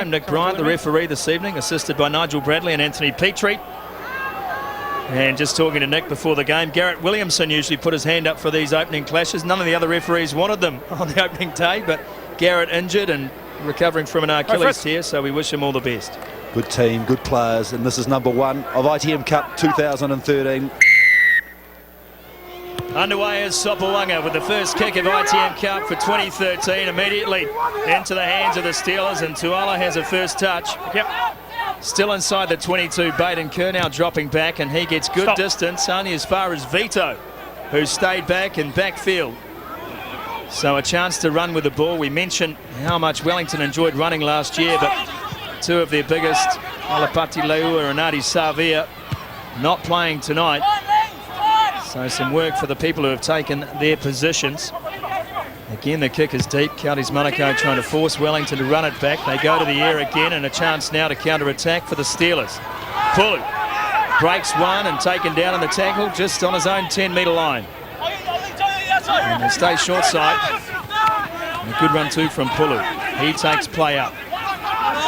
home. Nick Bryant, the referee this evening, assisted by Nigel Bradley and Anthony Petrie. And just talking to Nick before the game, Garrett Williamson usually put his hand up for these opening clashes. None of the other referees wanted them on the opening day, but Garrett injured and recovering from an Achilles tear, so we wish him all the best. Good team, good players, and this is number 1 of ITM Cup 2013. Underway is Sopawanga with the first kick of ITM Cup for 2013. Immediately into the hands of the Steelers, and Tuala has a first touch. Yep. Still inside the 22, Baden Kerr now dropping back, and he gets good distance, only as far as Vito, who stayed back in backfield. So a chance to run with the ball. We mentioned how much Wellington enjoyed running last year, but two of their biggest, Alapati Leua and Adi Savia, not playing tonight. So some work for the people who have taken their positions. Again, the kick is deep. Counties Manukau trying to force Wellington to run it back. They go to the air again, and a chance now to counter-attack for the Steelers. Pulu breaks one and taken down in the tackle just on his own 10-metre line. And they stay short side. And a good run too from Pulu. He takes play up.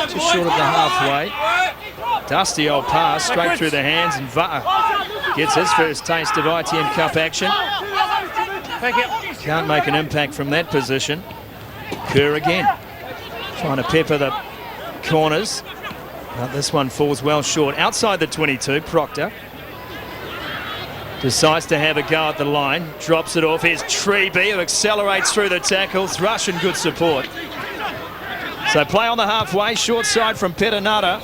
Just short of the halfway. Dusty old pass straight through the hands, and Va'a gets his first taste of ITM Cup action. Can't make an impact from that position. Kerr again, trying to pepper the corners. But this one falls well short. Outside the 22, Proctor decides to have a go at the line. Drops it off. Here's Treby, who accelerates through the tackle. Thrush and good support. So play on the halfway, short side from Petanata.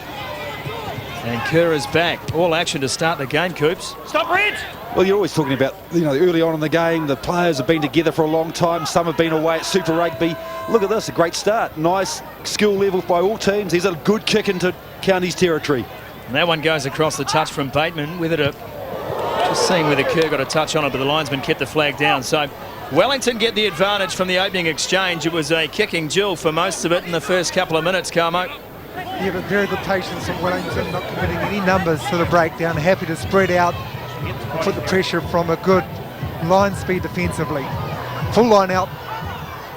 And Kerr is back. All action to start the game, Coops. Stop, Red! Well, you're always talking about, early on in the game, the players have been together for a long time. Some have been away at Super Rugby. Look at this, a great start. Nice skill level by all teams. There's a good kick into Counties territory. And that one goes across the touch from Bateman. Just seeing whether Kerr got a touch on it, but the linesman kept the flag down. So Wellington get the advantage from the opening exchange. It was a kicking duel for most of it in the first couple of minutes, Carmo. Yeah, but very good patience from Wellington, not committing any numbers to the breakdown. Happy to spread out and put the pressure from a good line speed defensively. Full line out.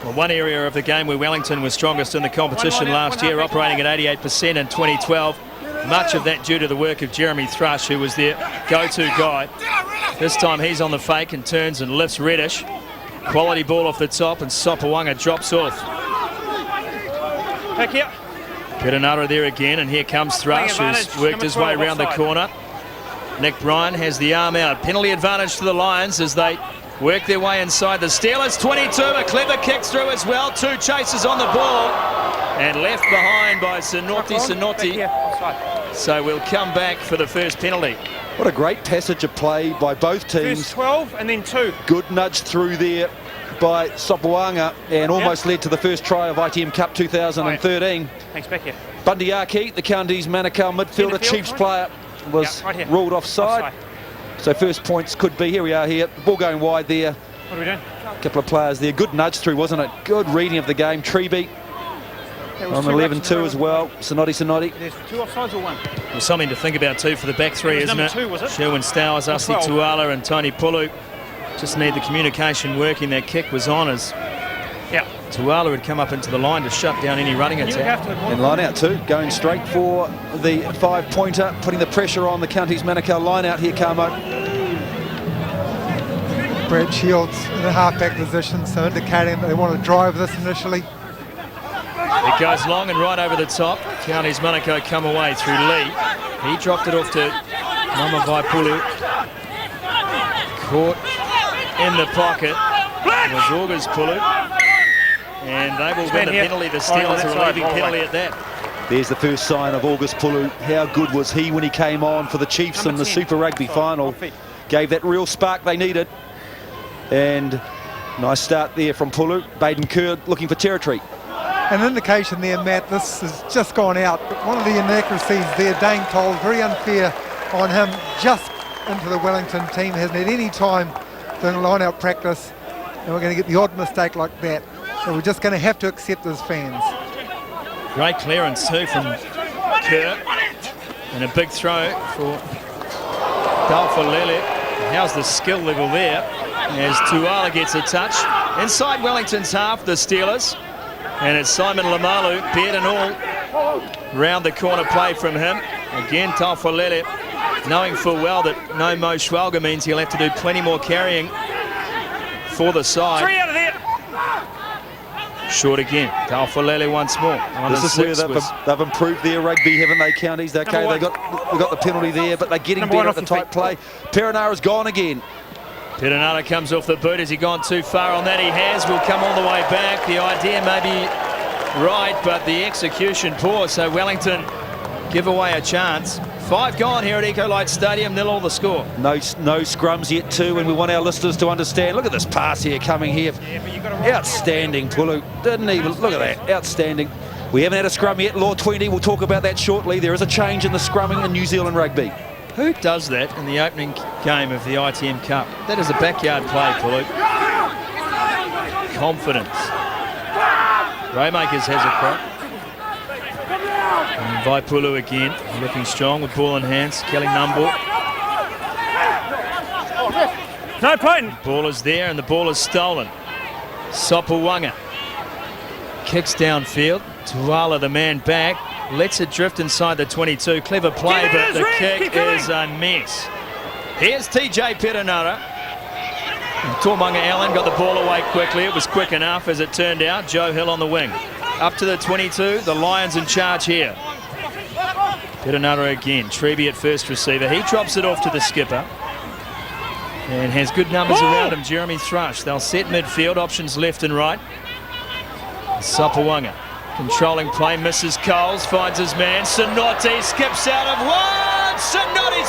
Well, one area of the game where Wellington was strongest in the competition last year, operating at 88% in 2012. Much of that due to the work of Jeremy Thrush, who was their go-to guy. This time he's on the fake and turns and lifts Reddish. Quality ball off the top, and Sopawanga drops off. Back here. Petanata there again, and here comes Thrush, who's worked his way around the corner. Nick Bryan has the arm out. Penalty advantage to the Lions as they work their way inside the Steelers. 22, a clever kick through as well. Two chases on the ball, and left behind by Sinotti. So we'll come back for the first penalty. What a great passage of play by both teams. First 12 and then 2. Good nudge through there by Sopawanga, and almost led to the first try of ITM Cup 2013. Thanks, back here. Bundyaki, the Counties Manukau midfielder, Chiefs player, was ruled offside. So first points could be, here we are here, the ball going wide there. What are we doing? A couple of players there, good nudge through, wasn't it? Good reading of the game. Treby on 11-2 as well. Sinotti. There's 2 offsides or 1? Well, something to think about too for the back three, isn't it? 2, was it? Sherwin Stowers, Asi Tuala and Tony Pulu. Just need the communication working. That kick was on as Tuala had come up into the line to shut down any running attack. And line out too, going straight for the 5-pointer, putting the pressure on the Counties Manukau line out here, Carmo. Brett Shields in the halfback position, so indicating that they want to drive this initially. It goes long and right over the top. Counties Manukau come away through Lee. He dropped it off to Mamavai Pulu. Caught in the pocket was August Pulu. And they will win the penalty. The Steelers are a leaving penalty at that. There's the first sign of August Pulu. How good was he when he came on for the Chiefs in the Super Rugby final? Gave that real spark they needed. And nice start there from Pulu. Baden Kerr looking for territory. An indication there, Matt, this has just gone out. But one of the inaccuracies there, Dane Cole, very unfair on him, just into the Wellington team. Hasn't had any time doing line-out practice. And we're going to get the odd mistake like that. So we're just going to have to accept as fans. Great clearance too from Kerr. And a big throw for Dalfa. How's the skill level there? As Tuala gets a touch. Inside Wellington's half, the Steelers. And it's Simon Lamalu, beard and all, Round the corner play from him. Again, Taufalele, knowing full well that no Mo Schwalger means he'll have to do plenty more carrying for the side. 3 out of there. Short again. Taufalele once more. This is where they've improved their rugby, haven't they, Counties? Okay, they got the penalty there, but they're getting better at the tight play. Perenara's gone again. Perenara comes off the boot. Has he gone too far on that? He has. Will come all the way back. The idea may be right, but the execution poor. So Wellington give away a chance. 5 gone here at Ecolite Stadium, 0-0 the score. No scrums yet too, and we want our listeners to understand. Look at this pass here coming here. Outstanding, Pulu. Didn't even, look at that, outstanding. We haven't had a scrum yet, Law 20, we'll talk about that shortly. There is a change in the scrumming in New Zealand rugby. Who does that in the opening game of the ITM Cup? That is a backyard play, Pulu. Confidence. Raymakers has a crack. And Vaipulu again, looking strong with ball in hands. Kelly Numball. No point. Ball is there and the ball is stolen. Sopawanga kicks downfield. Tuala, the man back, lets it drift inside the 22. Clever play, but the kick is a mess. Here's TJ Perenara. Tormanga Allen got the ball away quickly. It was quick enough as it turned out. Joe Hill on the wing. Up to the 22. The Lions in charge here. Perenara again. Treby at first receiver. He drops it off to the skipper. And has good numbers around him. Jeremy Thrush. They'll set midfield. Options left and right. Sapawanga. Controlling play. Misses Coles. Finds his man. Sonotti skips out of one. Sonotti.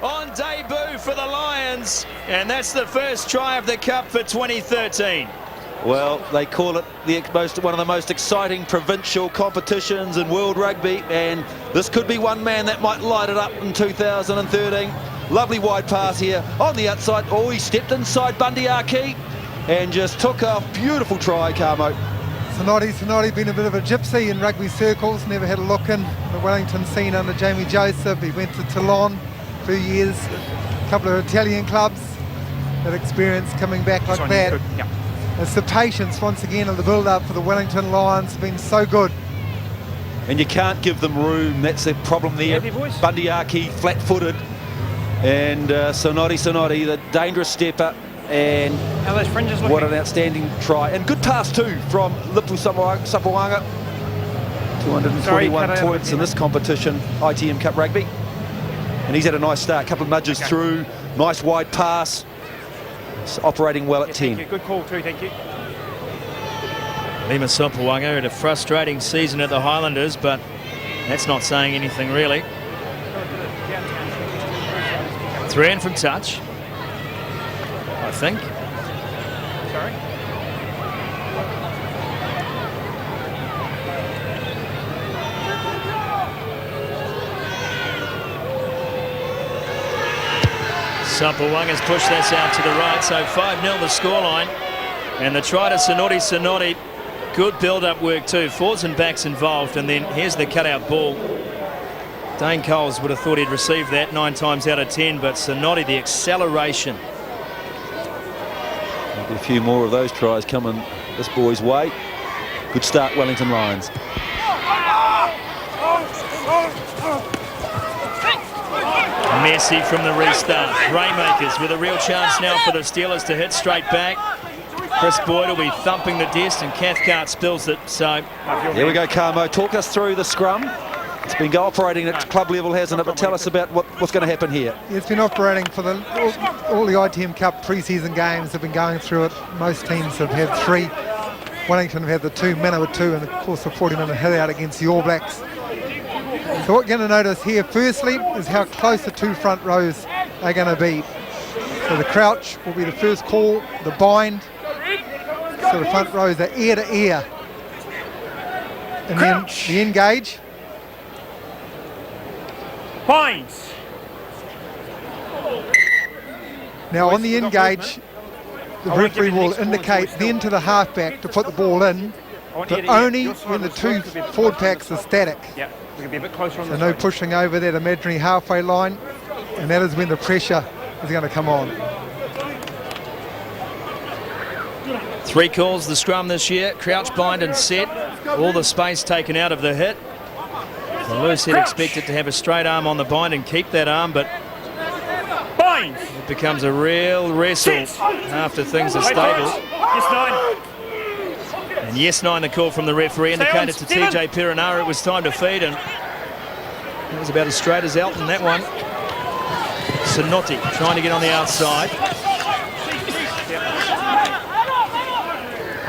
On debut for the Lions. And that's the first try of the Cup for 2013. Well, they call it one of the most exciting provincial competitions in world rugby, and this could be one man that might light it up in 2013. Lovely wide pass here on the outside. Oh, he stepped inside Bundyaki and just took a beautiful try, Carmo. Sonotti been a bit of a gypsy in rugby circles, never had a look in the Wellington scene under Jamie Joseph. He went to Toulon for years, a couple of Italian clubs. That experience coming back like that. It's the patience once again of the build-up for the Wellington Lions been so good. And you can't give them room. That's the problem there. Bundyaki flat-footed, and Sonotti, the dangerous stepper, and how those fringes looking? What an outstanding try. And good pass too from Lipu Sapawanga. 241 points in this competition, ITM Cup Rugby. And he's had a nice start, a couple of nudges through, nice wide pass. It's operating well at 10. Good call too, thank you. Lima Sapawanga had a frustrating season at the Highlanders, but that's not saying anything really. 3 in from touch, I think. Sorry. Sapawanga's pushed this out to the right, so 5-0 the scoreline. And the try to Sonotti. Good build-up work too. Forwards and backs involved, and then here's the cutout ball. Dane Coles would have thought he'd received that 9 times out of 10, but Sonotti, the acceleration. There'll be a few more of those tries coming this boy's way. Good start, Wellington Lions. Messi from the restart. Raymakers with a real chance now for the Steelers to hit straight back. Chris Boyd will be thumping the disc and Cathcart spills it. So here we go, Carmo. Talk us through the scrum. It's been operating at club level, hasn't it? But tell us about what's going to happen here. It's been operating for all the ITM Cup pre-season games have been going through it. Most teams have had 3. Wellington have had the 2, Manukau with 2, and of course the 40-minute hit out against the All Blacks. So what you're going to notice here, firstly, is how close the 2 front rows are going to be. So the crouch will be the first call, the bind. So the front rows are ear to ear. And crouch. Then the engage. Binds. Now on the engage, the referee will indicate then to the halfback to put the ball in, but only when the 2 forward packs are static. Yeah, we can be a bit closer on so no pushing over that imaginary halfway line, and that is when the pressure is going to come on. 3 calls the scrum this year. Crouch, bind and set. All the space taken out of the hit. The loose hit expected to have a straight arm on the bind and keep that arm, but it becomes a real wrestle after things are stable. And yes, 9 the call from the referee, indicated to TJ Perenara it was time to feed, and it was about as straight as Elton, that one. Sinotti trying to get on the outside.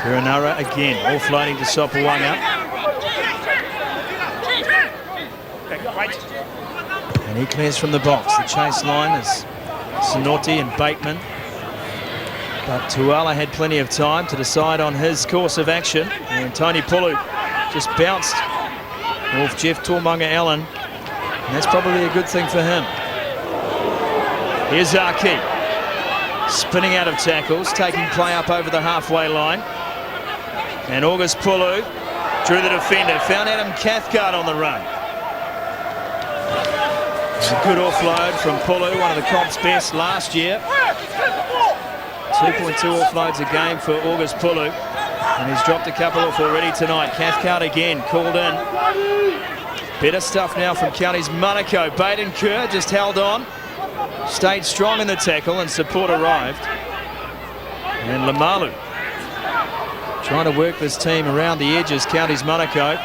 Perenara again, all floating to Sopawanga. And he clears from the box. The chase line is Sinotti and Bateman. But Tuala had plenty of time to decide on his course of action. And Tony Pulu just bounced off Jeff Tormunga Allen. And that's probably a good thing for him. Here's Aki. Spinning out of tackles, taking play up over the halfway line. And August Pulu drew the defender, found Adam Cathcart on the run. A good offload from Pulu, one of the comp's best last year. 2.2 offloads a game for August Pulu. And he's dropped a couple off already tonight. Cathcart again called in. Better stuff now from Counties Manukau. Baden Kerr just held on. Stayed strong in the tackle and support arrived. And Lamalu trying to work this team around the edges. Counties Manukau.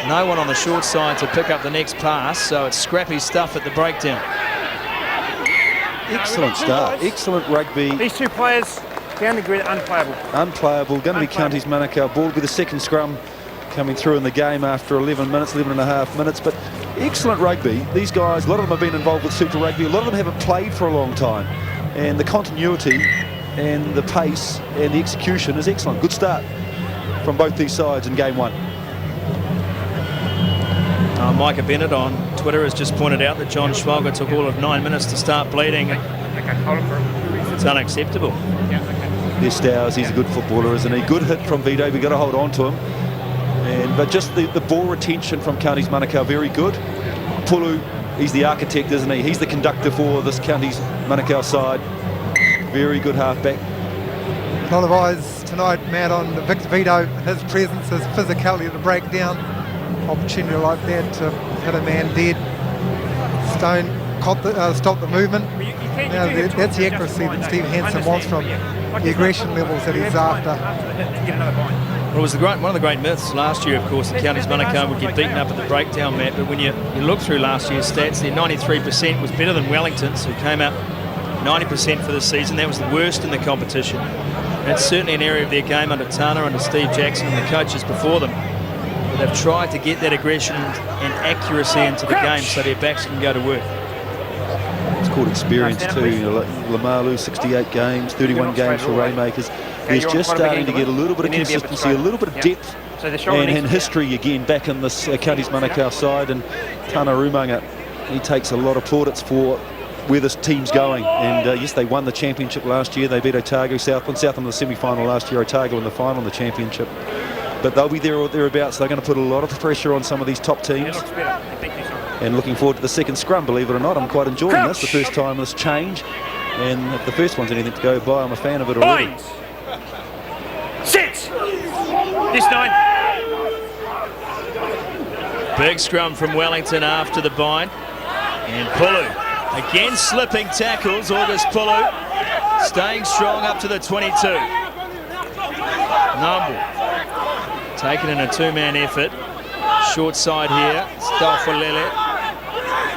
No one on the short side to pick up the next pass, so it's scrappy stuff at the breakdown. Excellent start, excellent rugby. These 2 players down the grid, unplayable. Unplayable, going to be Counties Manukau. Ball with the second scrum coming through in the game after 11 minutes, 11 and a half minutes, but excellent rugby. These guys, a lot of them have been involved with Super Rugby, a lot of them haven't played for a long time, and the continuity and the pace and the execution is excellent. Good start from both these sides in game 1. Micah Bennett on Twitter has just pointed out that John Schwalger took all of 9 minutes to start bleeding. It's unacceptable. There's Stowers, he's a good footballer, isn't he? Good hit from Vito, we've got to hold on to him. But just the ball retention from Counties Manukau, very good. Pulu, he's the architect, isn't he? He's the conductor for this Counties Manukau side. Very good halfback. A lot of eyes tonight, Matt, on Victor Vito, his presence, his physicality to break down. Opportunity like that to hit a man dead. Stone stopped the movement. Now, that's the accuracy that Steve Hansen wants from the aggression levels that he's after. Well, it was one of the great myths last year, of course, that Counties Manukau would get beaten up at the breakdown, Matt. But when you look through last year's stats, their 93% was better than Wellington's, who came out 90% for the season. That was the worst in the competition. And it's certainly an area of their game under Tana, under Steve Jackson and the coaches before them. But they've tried to get that aggression and accuracy into the game so their backs can go to work. It's called experience too. Lamalu, 68 games, 31 games for Rainmakers. He's just starting to get a little bit of consistency, a little bit of depth and history again back in this Counties Manukau side. And Tana Rumanga, he takes a lot of plaudits for where this team's going. And yes, they won the championship last year. They beat Otago, Southland in the semi-final last year, Otago in the final in the championship. But they'll be there or thereabouts. They're going to put a lot of pressure on some of these top teams. And looking forward to the second scrum, believe it or not. I'm quite enjoying this, the first time this change. And if the first one's anything to go by, I'm a fan of it already. Sit! This 9. Big scrum from Wellington after the bind. And Pulu again slipping tackles. August Pulu staying strong up to the 22. Numble taken in a 2-man effort. Short side here. Stolfalele.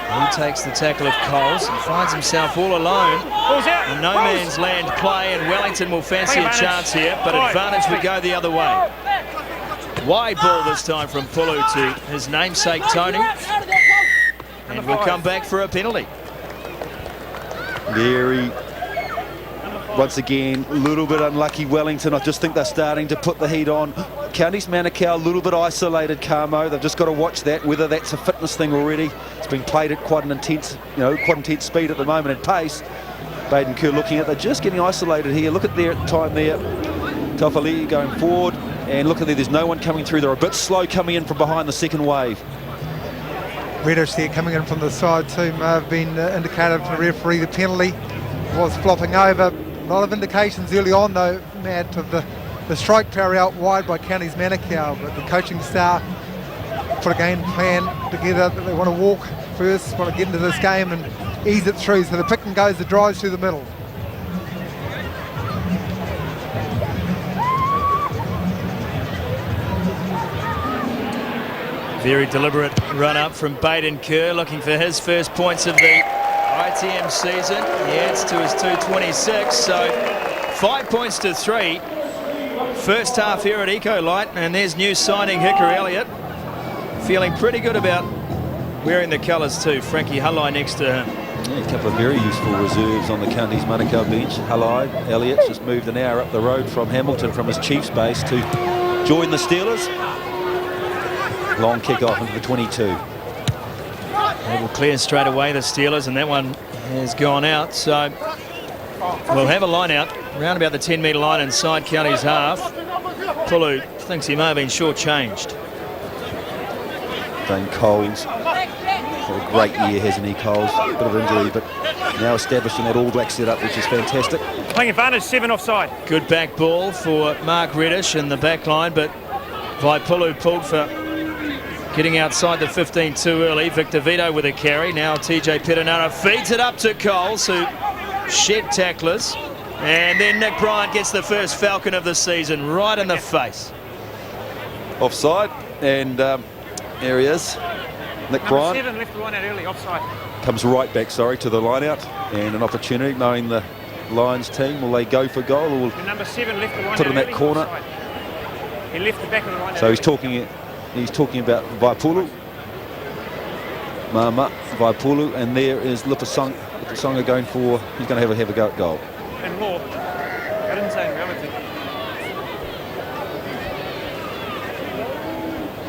He takes the tackle of Coles and finds himself all alone. A no man's land play, and Wellington will fancy a chance here, but advantage would go the other way. Wide ball this time from Pulu to his namesake Tony. And we'll come back for a penalty. Very, once again, a little bit unlucky Wellington. I just think they're starting to put the heat on. Counties Manukau a little bit isolated, Carmo. They've just got to watch that, whether that's a fitness thing already. It's been played at quite an intense, quite intense speed at the moment and pace. Baden Kerr looking at, they're just getting isolated here. Look at their time there. Tofali going forward, and look at there's no one coming through. They're a bit slow coming in from behind the second wave. Reddish there coming in from the side too may have been indicated for the referee. The penalty was flopping over. A lot of indications early on though, Matt, of the The strike power out wide by Counties Manukau, but the coaching staff put a game plan together that they want to walk first, want to get into this game and ease it through. So the pick and goes, the drives through the middle. Very deliberate run up from Baden Kerr, looking for his first points of the ITM season. He adds to his 226, so 5 points to 3. First half here at Ecolite, and there's new signing Hicker Elliott. Feeling pretty good about wearing the colours too. Frankie Hullai next to him. Yeah, a couple of very useful reserves on the Counties Manukau bench. Hullai, Elliott just moved an hour up the road from Hamilton from his Chiefs base to join the Steelers. Long kick off into the 22. They will clear straight away, the Steelers, and that one has gone out. So we'll have a line out around about the 10-metre line inside Counties half. Pulu thinks he may have been short-changed. Dane Coles had a great year, hasn't he, Coles? A bit of injury, but now establishing that All Black setup, which is fantastic. Playing advantage, 7 offside. Good back ball for Mark Reddish in the back line, but Vaipulu pulled for getting outside the 15 too early. Victor Vito with a carry. Now TJ Petanara feeds it up to Coles, who shed tacklers. And then Nick Bryant gets the first Falcon of the season right in the face. Offside, and there he is. Nick Number Bryant 7 left the line out early, offside. comes right back, to the line out, and an opportunity, knowing the Lions team, will they go for goal or will The number 7 left the line put it out in that early, corner? offside. He left the back of the line out So he's early. talking about Vaipulu, Mama Vaipulu, and there is Lipasonga going for, he's going to have a go at goal. And Law. I didn't say reality.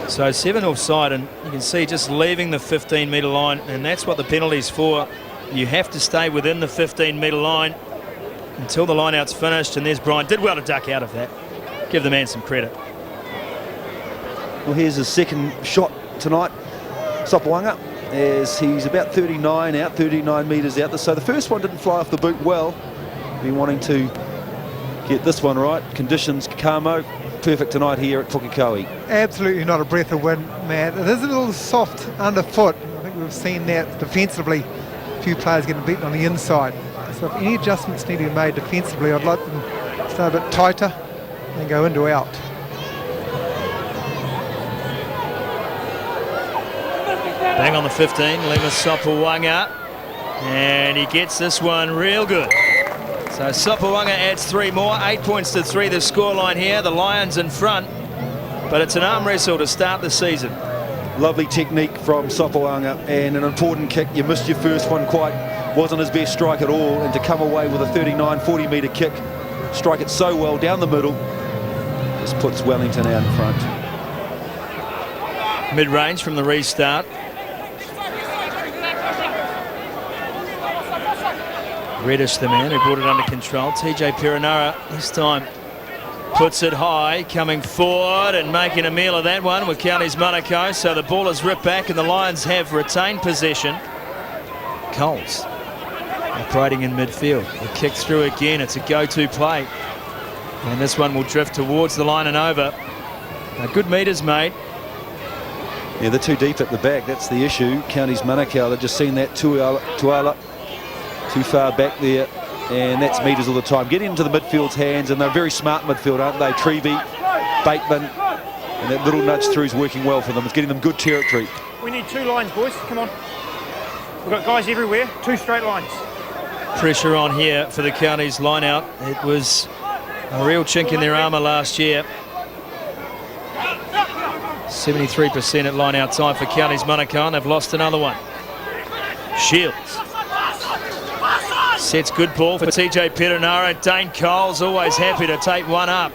So 7 offside, and you can see just leaving the 15-metre line, and that's what the penalty's for. You have to stay within the 15-metre line until the line-out's finished, and there's Bryant. Did well to duck out of that. Give the man some credit. Well, here's his second shot tonight, Sopawanga, as he's about 39 metres out. So the first one didn't fly off the boot well. Been wanting to get this one right. Conditions, Kamo, perfect tonight here at Pukekohe. Absolutely not a breath of wind, Matt. It is a little soft underfoot. I think we've seen that defensively. A few players getting beaten on the inside. So if any adjustments need to be made defensively, I'd like them to stay a bit tighter and go into out. Bang on the 15, Lemus Sopawanga, and he gets this one real good. So Sopawanga adds 3 more, 8 points to 3 the scoreline here. The Lions in front, but it's an arm wrestle to start the season. Lovely technique from Sopawanga, and an important kick. You missed your first one quite, wasn't his best strike at all, and to come away with a 39-40 metre kick, strike it so well down the middle, just puts Wellington out in front. Mid-range from the restart. Reddish, the man who brought it under control. TJ Perenara this time puts it high, coming forward and making a meal of that one with Counties Manukau. So the ball is ripped back and the Lions have retained possession. Coles operating in midfield. The kick through again. It's a go-to play. And this one will drift towards the line and over. Good meters made. Yeah, they're too deep at the back. That's the issue. Counties Manukau, they've just seen that Tuala too far back there, and that's meters all the time. Getting into the midfield's hands, and they're very smart midfield, aren't they? Trevi, Bateman, and that little nudge through is working well for them. It's getting them good territory. We need 2 lines, boys. Come on. We've got guys everywhere. 2 straight lines. Pressure on here for the Counties line out. It was a real chink in their armour last year. 73% at line out time for Counties Manukau, and they've lost another one. Shields sets good ball for TJ Perenara. Dane Coles always happy to take one up.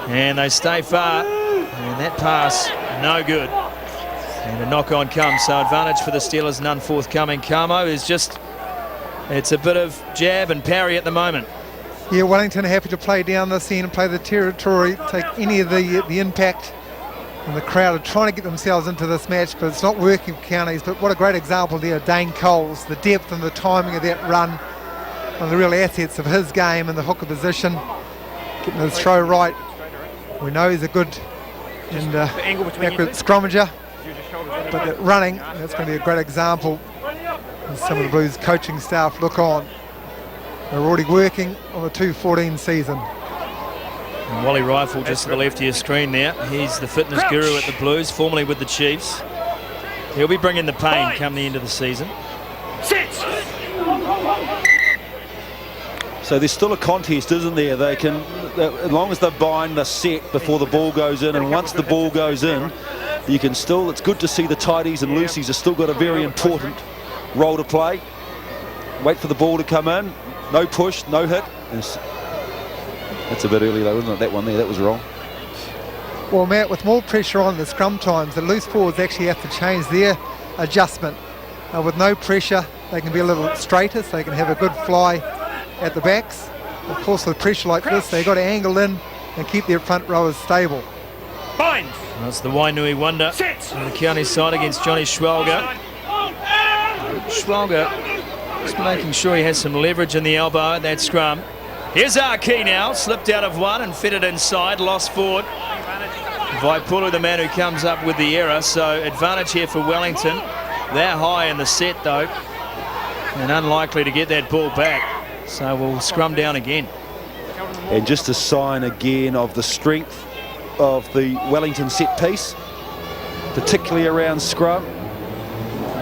And they stay far. And that pass, no good. And a knock-on comes. So advantage for the Steelers, none forthcoming. Kamo is just, it's a bit of jab and parry at the moment. Yeah, Wellington are happy to play down this end and play the territory, take any of the impact. And the crowd are trying to get themselves into this match, but it's not working for Counties. But what a great example there, Dane Coles, the depth and the timing of that run, one of the real assets of his game in the hooker position. getting his throw right. We know he's a good and accurate scrummager, but that running, that's going to be a great example. And some of the Blues coaching staff look on. They're already working on the 2-14 season. And Wally Rifle just to the left of your screen there. He's the fitness guru at the Blues, formerly with the Chiefs. He'll be bringing the pain come the end of the season. So there's still a contest, isn't there? They can, as long as they bind the set before the ball goes in, and once the ball goes in, you can still, it's good to see the tighties and loosies have still got a very important role to play. Wait for the ball to come in, no push, no hit. That's a bit early though, isn't it? That one there, that was wrong. Well, Matt, with more pressure on the scrum times, the loose forwards actually have to change their adjustment. With no pressure, they can be a little straighter, so they can have a good fly at the backs. Of course, with pressure like this, they've got to angle in and keep their front rowers stable. Bind. That's the Wainui Wonder on the county side against Johnny Schwelger. Schwelger just making sure he has some leverage in the elbow at that scrum. Here's Arki now, slipped out of one and fitted inside, lost forward. Vaipulu, the man who comes up with the error, so advantage here for Wellington. They're high in the set though, and unlikely to get that ball back. So we'll scrum down again. And just a sign again of the strength of the Wellington set piece, particularly around scrum.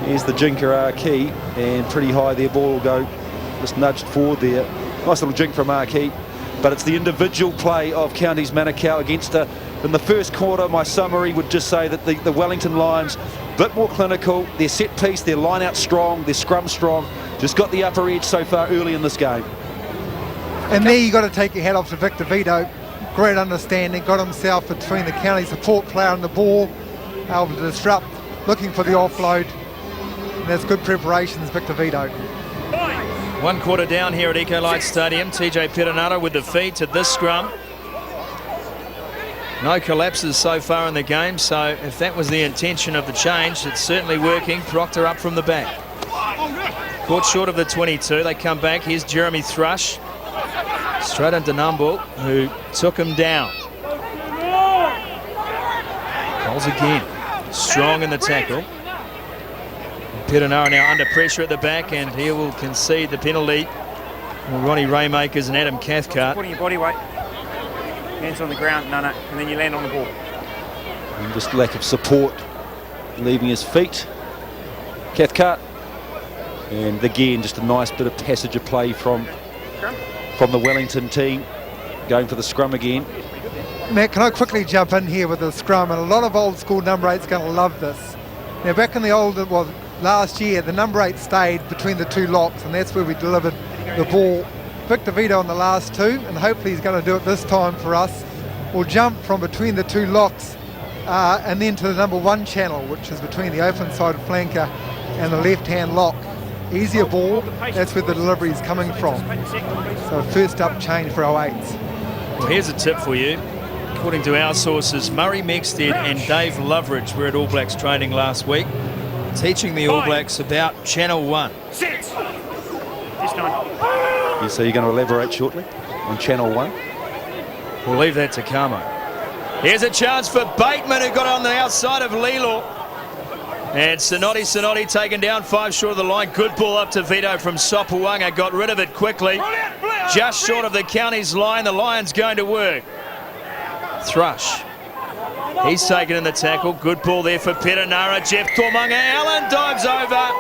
Here's the Jinker Arki, and pretty high there, ball will go just nudged forward there. Nice little jink from Arki, but it's the individual play of Counties Manukau against in the first quarter. My summary would just say that the Wellington Lions a bit more clinical, their set piece, their line out strong, their scrum strong, just got the upper edge so far early in this game. And there you got to take your hat off to Victor Vito. Great understanding, got himself between the county support player and the ball, able to disrupt, looking for the offload. And that's good preparations, Victor Vito. 1 quarter down here at Ecolite Stadium. TJ Perenara with the feed to this scrum. No collapses so far in the game, so if that was the intention of the change, it's certainly working. Proctor up from the back. Caught short of the 22, they come back. Here's Jeremy Thrush. Straight into Numble, who took him down. Goals again. Strong in the tackle. Perenara now under pressure at the back, and he will concede the penalty. Ronnie Raymakers and Adam Cathcart. Putting your body weight. Hands on the ground, no, and then you land on the ball. And just lack of support, leaving his feet. Cathcart. And again, just a nice bit of passage of play from the Wellington team, going for the scrum again. Matt, can I quickly jump in here with the scrum? And a lot of old school number 8's going to love this. Now, back in the old, well, last year, the number 8 stayed between the two locks, and that's where we delivered the ball. Victor Vito on the last two, and hopefully he's going to do it this time for us. We'll jump from between the two locks and then to the number 1 channel, which is between the open side flanker and the left-hand lock. Easier ball, that's where the delivery is coming from. So first up change for our 8s. Well, here's a tip for you. According to our sources, Murray Mexted and Dave Loveridge were at All Blacks training last week, teaching the All Blacks about Channel 1. This time. Yeah, so you're going to elaborate shortly on Channel 1? We'll leave that to Carmo. Here's a chance for Bateman, who got on the outside of Lilo. And Sonotti taken down 5 short of the line. Good ball up to Vito from Sopuanga. Got rid of it quickly. Just short of the county's line. The Lions going to work. Thrush. He's taken in the tackle. Good ball there for Perenara. Jeff Tomonga Allen dives over.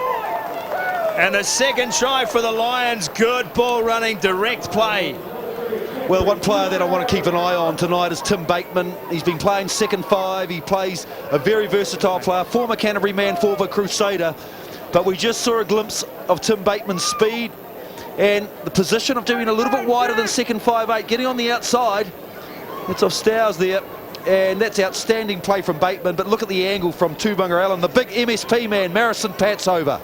And the second try for the Lions. Good ball running, direct play. Well, one player that I want to keep an eye on tonight is Tim Bateman. He's been playing second 5. He plays a very versatile player, former Canterbury man, former Crusader. But we just saw a glimpse of Tim Bateman's speed and the position of doing a little bit wider than second 5'8", getting on the outside. It's off Stowers there, and that's outstanding play from Bateman. But look at the angle from Tubunga Allen, the big MSP man, Marison Pats over.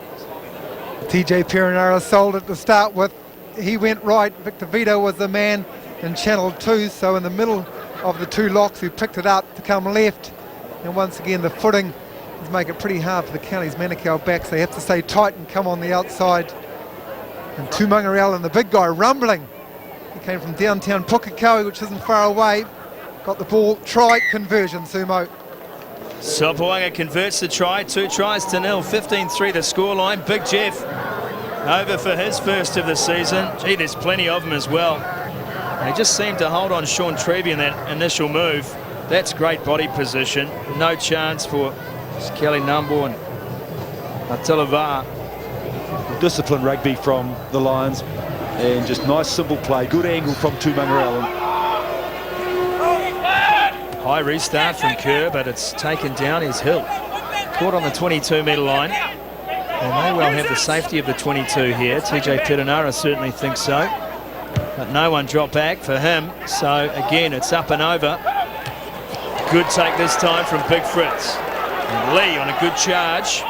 TJ Perenara sold it to start with. He went right. Victor Vito was the man in channel 2, so in the middle of the two locks who picked it up to come left. And once again, the footing is making it pretty hard for the Counties Manukau backs. They have to stay tight and come on the outside. And Tubunga Allen, the big guy, rumbling He came from downtown Pukekohe, which isn't far away. Got the ball, try, conversion, Sumo. Sopoaga converts the try, 2 tries to 0, 15-3 the scoreline. Big Jeff over for his first of the season. Gee, there's plenty of them as well. They just seem to hold on Sean Treby in that initial move. That's great body position. No chance for Kelly Numbo and Atilavar. Disciplined rugby from the Lions, and just nice simple play. Good angle from Tumunga Allen. High restart from Kerr, but it's taken down his Hill. Caught on the 22-metre line. They may well have the safety of the 22 here. TJ Perenara certainly thinks so. But no one dropped back for him. So again, it's up and over. Good take this time from Big Fritz. And Lee on a good charge.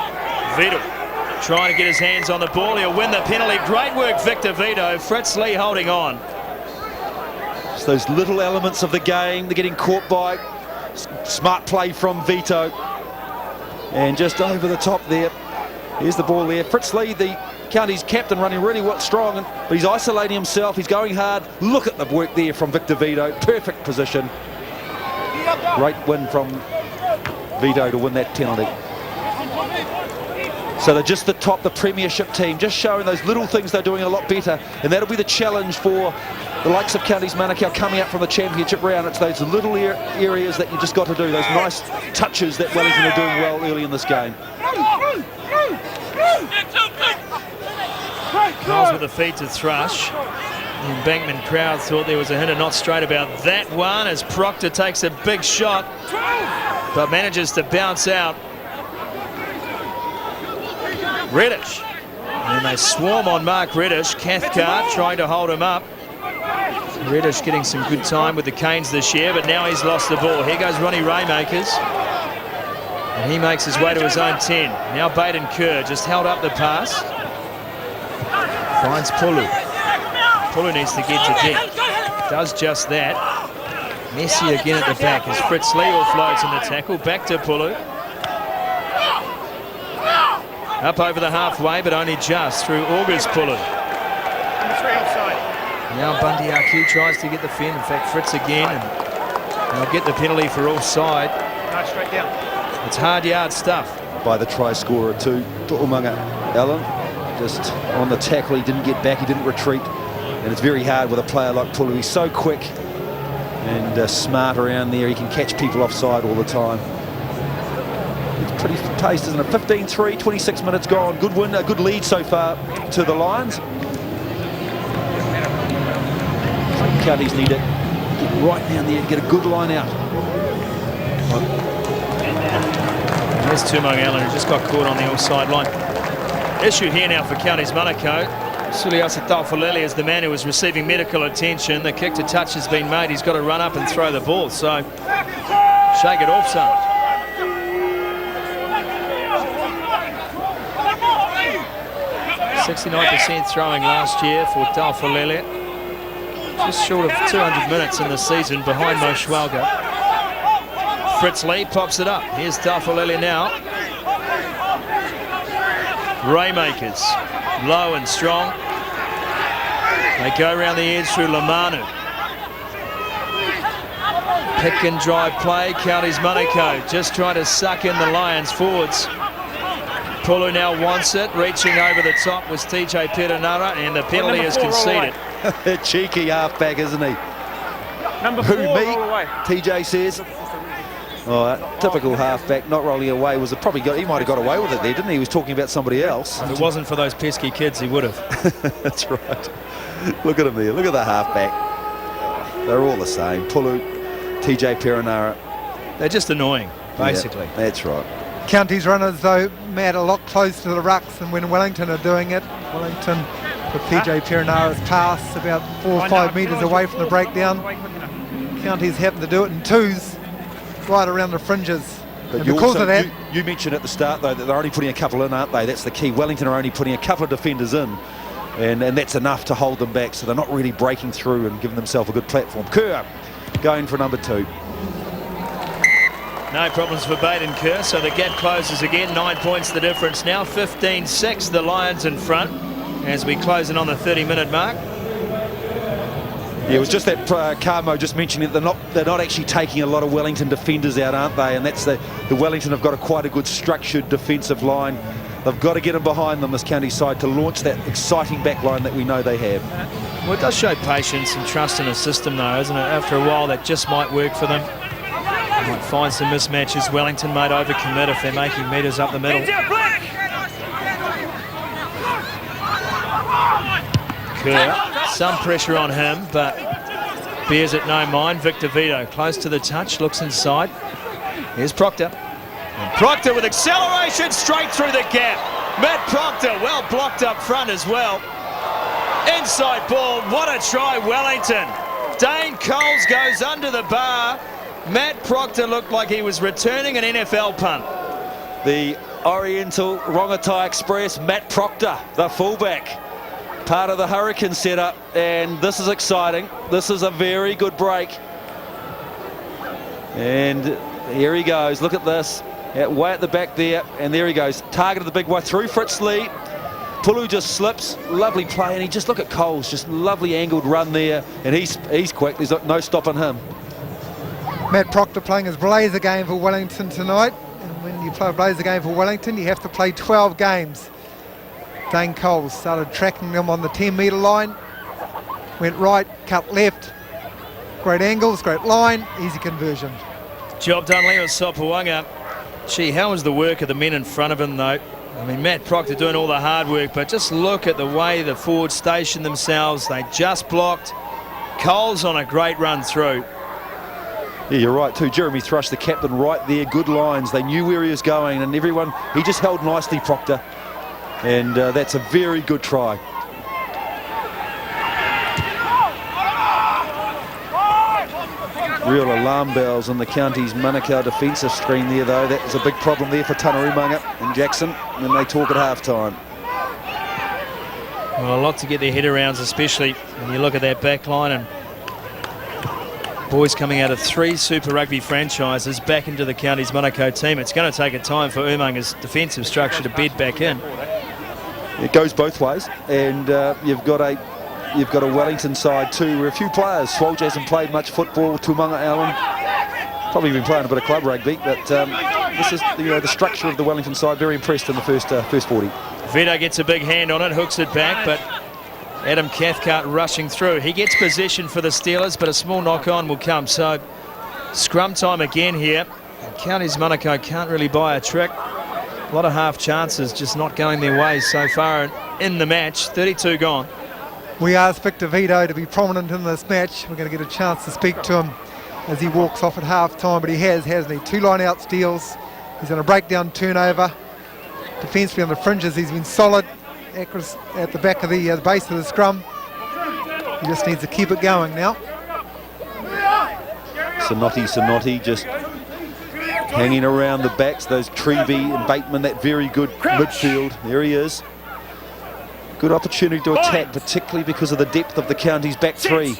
Vito trying to get his hands on the ball. He'll win the penalty. Great work, Victor Vito. Fritz Lee holding on. It's those little elements of the game. They're getting caught by. Smart play from Vito. And just over the top there. Here's the ball there. Fritz Lee, the county's captain, running really strong, but he's isolating himself. He's going hard. Look at the work there from Victor Vito. Perfect position. Great win from Vito to win that penalty. So they're just the premiership team, just showing those little things they're doing a lot better, and that'll be the challenge for the likes of Counties Manukau coming up from the championship round. It's those little areas that you just got to do, those nice touches that Wellington are doing well early in this game. Miles with the feet to Thrush. The embankment crowd thought there was a hint of not straight about that one as Proctor takes a big shot but manages to bounce out. Reddish, and they swarm on Mark Reddish. Cathcart trying to hold him up. Reddish getting some good time with the Canes this year, but now he's lost the ball. Here goes Ronnie Raymakers, and he makes his way to his own 10. Now Baden Kerr just held up the pass. Finds Pulu. Pulu needs to get to deck. Does just that. Messi again at the back as Fritz Lee offloads in the tackle. Back to Pulu. Up over the halfway, but only just through August Pulu. Now Bundy Aki tries to get the fin. In fact, Fritz again, and they'll get the penalty for offside. No, straight down. It's hard yard stuff. By the try scorer too, Tumunga Allen. Just on the tackle, he didn't get back, he didn't retreat. And it's very hard with a player like Pulu. He's so quick and smart around there. He can catch people offside all the time. It's pretty paced, isn't it? 15-3, 26 minutes gone. Good win, a good lead so far to the Lions. Counties need to get right down there and get a good line out. There's Tumunga Allen, who just got caught on the offside line. Issue here now for Counties Manukau. Suliasa Taufalele is the man who was receiving medical attention. The kick to touch has been made. He's got to run up and throw the ball. So shake it off, son. .69% throwing last year for Taufalele. Just short of 200 minutes in the season behind Moshwalga. Fritz Lee pops it up. Here's Taufalele now. Raymakers, low and strong. They go around the edge through Lamanu. Pick and drive play, Counties Manukau just trying to suck in the Lions forwards. Pulu now wants it, reaching over the top was TJ Perenara, and the penalty is conceded. Cheeky halfback, isn't he? Number 4, Who, me? roll away. TJ says. Oh, typical halfback, not rolling away. Was it probably he might have got away with it there, didn't he? He was talking about somebody else. If it wasn't for those pesky kids, he would have. That's right. Look at him there. Look at the halfback. They're all the same. Pulu, TJ Perenara. They're just annoying, basically. Yeah, that's right. Counties runners, though, Matt, a lot close to the rucks, and when Wellington are doing it, Wellington with TJ Perenara's pass about 4 or 5 metres away from the breakdown. Counties happen to do it in twos, right around the fringes. But and because of that, you mentioned at the start, though, that they're only putting a couple in, aren't they? That's the key. Wellington are only putting a couple of defenders in, and that's enough to hold them back, so they're not really breaking through and giving themselves a good platform. Kerr going for number 2. No problems for Baden Kerr, so the gap closes again. 9 points the difference now. 15-6, the Lions in front as we close in on the 30-minute mark. Yeah, it was just that Carmo just mentioning that they're not actually taking a lot of Wellington defenders out, aren't they? And that's the Wellington have got quite a good structured defensive line. They've got to get them behind them, this county side, to launch that exciting back line that we know they have. Well, it does show patience and trust in a system, though, isn't it? After a while, that just might work for them. They might find some mismatches. Wellington might overcommit if they're making metres up the middle. Kerr, some pressure on him, but bears it no mind. Victor Vito close to the touch, looks inside. Here's Proctor. And Proctor with acceleration straight through the gap. Matt Proctor well blocked up front as well. Inside ball, what a try, Wellington. Dane Coles goes under the bar. Matt Proctor looked like he was returning an NFL punt. The Oriental Rongotai Express, Matt Proctor, the fullback, part of the Hurricane setup, and this is exciting. This is a very good break. And here he goes, look at this, way at the back there, and there he goes, targeted the big one, through Fritz Lee. Pulu just slips, lovely play, and he just look at Coles, just lovely angled run there, and he's quick, there's no stopping him. Matt Proctor playing his blazer game for Wellington tonight, and when you play a blazer game for Wellington, you have to play 12 games. Dane Coles started tracking them on the 10-metre line, went right, cut left, great angles, great line, easy conversion. Job done, Leo Sopawanga. Gee, how was the work of the men in front of him, though? I mean, Matt Proctor doing all the hard work, but just look at the way the forwards stationed themselves. They just blocked. Coles on a great run through. Yeah, you're right too. Jeremy Thrush, the captain, right there, good lines. They knew where he was going, and everyone, he just held nicely, Proctor. And that's a very good try. Real alarm bells on the county's Manukau defensive screen there, though. That was a big problem there for Tanarumanga and Jackson when they talk at half-time. Well, a lot to get their head around, especially when you look at that back line, and boys coming out of 3 Super Rugby franchises back into the county's Manukau team. It's going to take a time for Umanga's defensive structure to bed back in. It goes both ways, and you've got a Wellington side too, where a few players. Swolge hasn't played much football. Tumunga Allen probably been playing a bit of club rugby, but this is the structure of the Wellington side. Very impressed in the first 40. Vito gets a big hand on it, hooks it back, but Adam Cathcart rushing through. He gets possession for the Steelers, but a small knock-on will come. So scrum time again here. Counties Manukau can't really buy a trick. A lot of half chances just not going their way so far in the match. 32 gone. We asked Victor Vito to be prominent in this match. We're going to get a chance to speak to him as he walks off at half-time, but he hasn't he? 2 line-out steals. He's going to break down turnover. Defensively on the fringes, he's been solid. Accuracy at the back of the base of the scrum. He just needs to keep it going now. Sanotti just hanging around the backs, those Treby and Bateman, that very good midfield. There he is. Good opportunity to attack, particularly because of the depth of the county's back 3.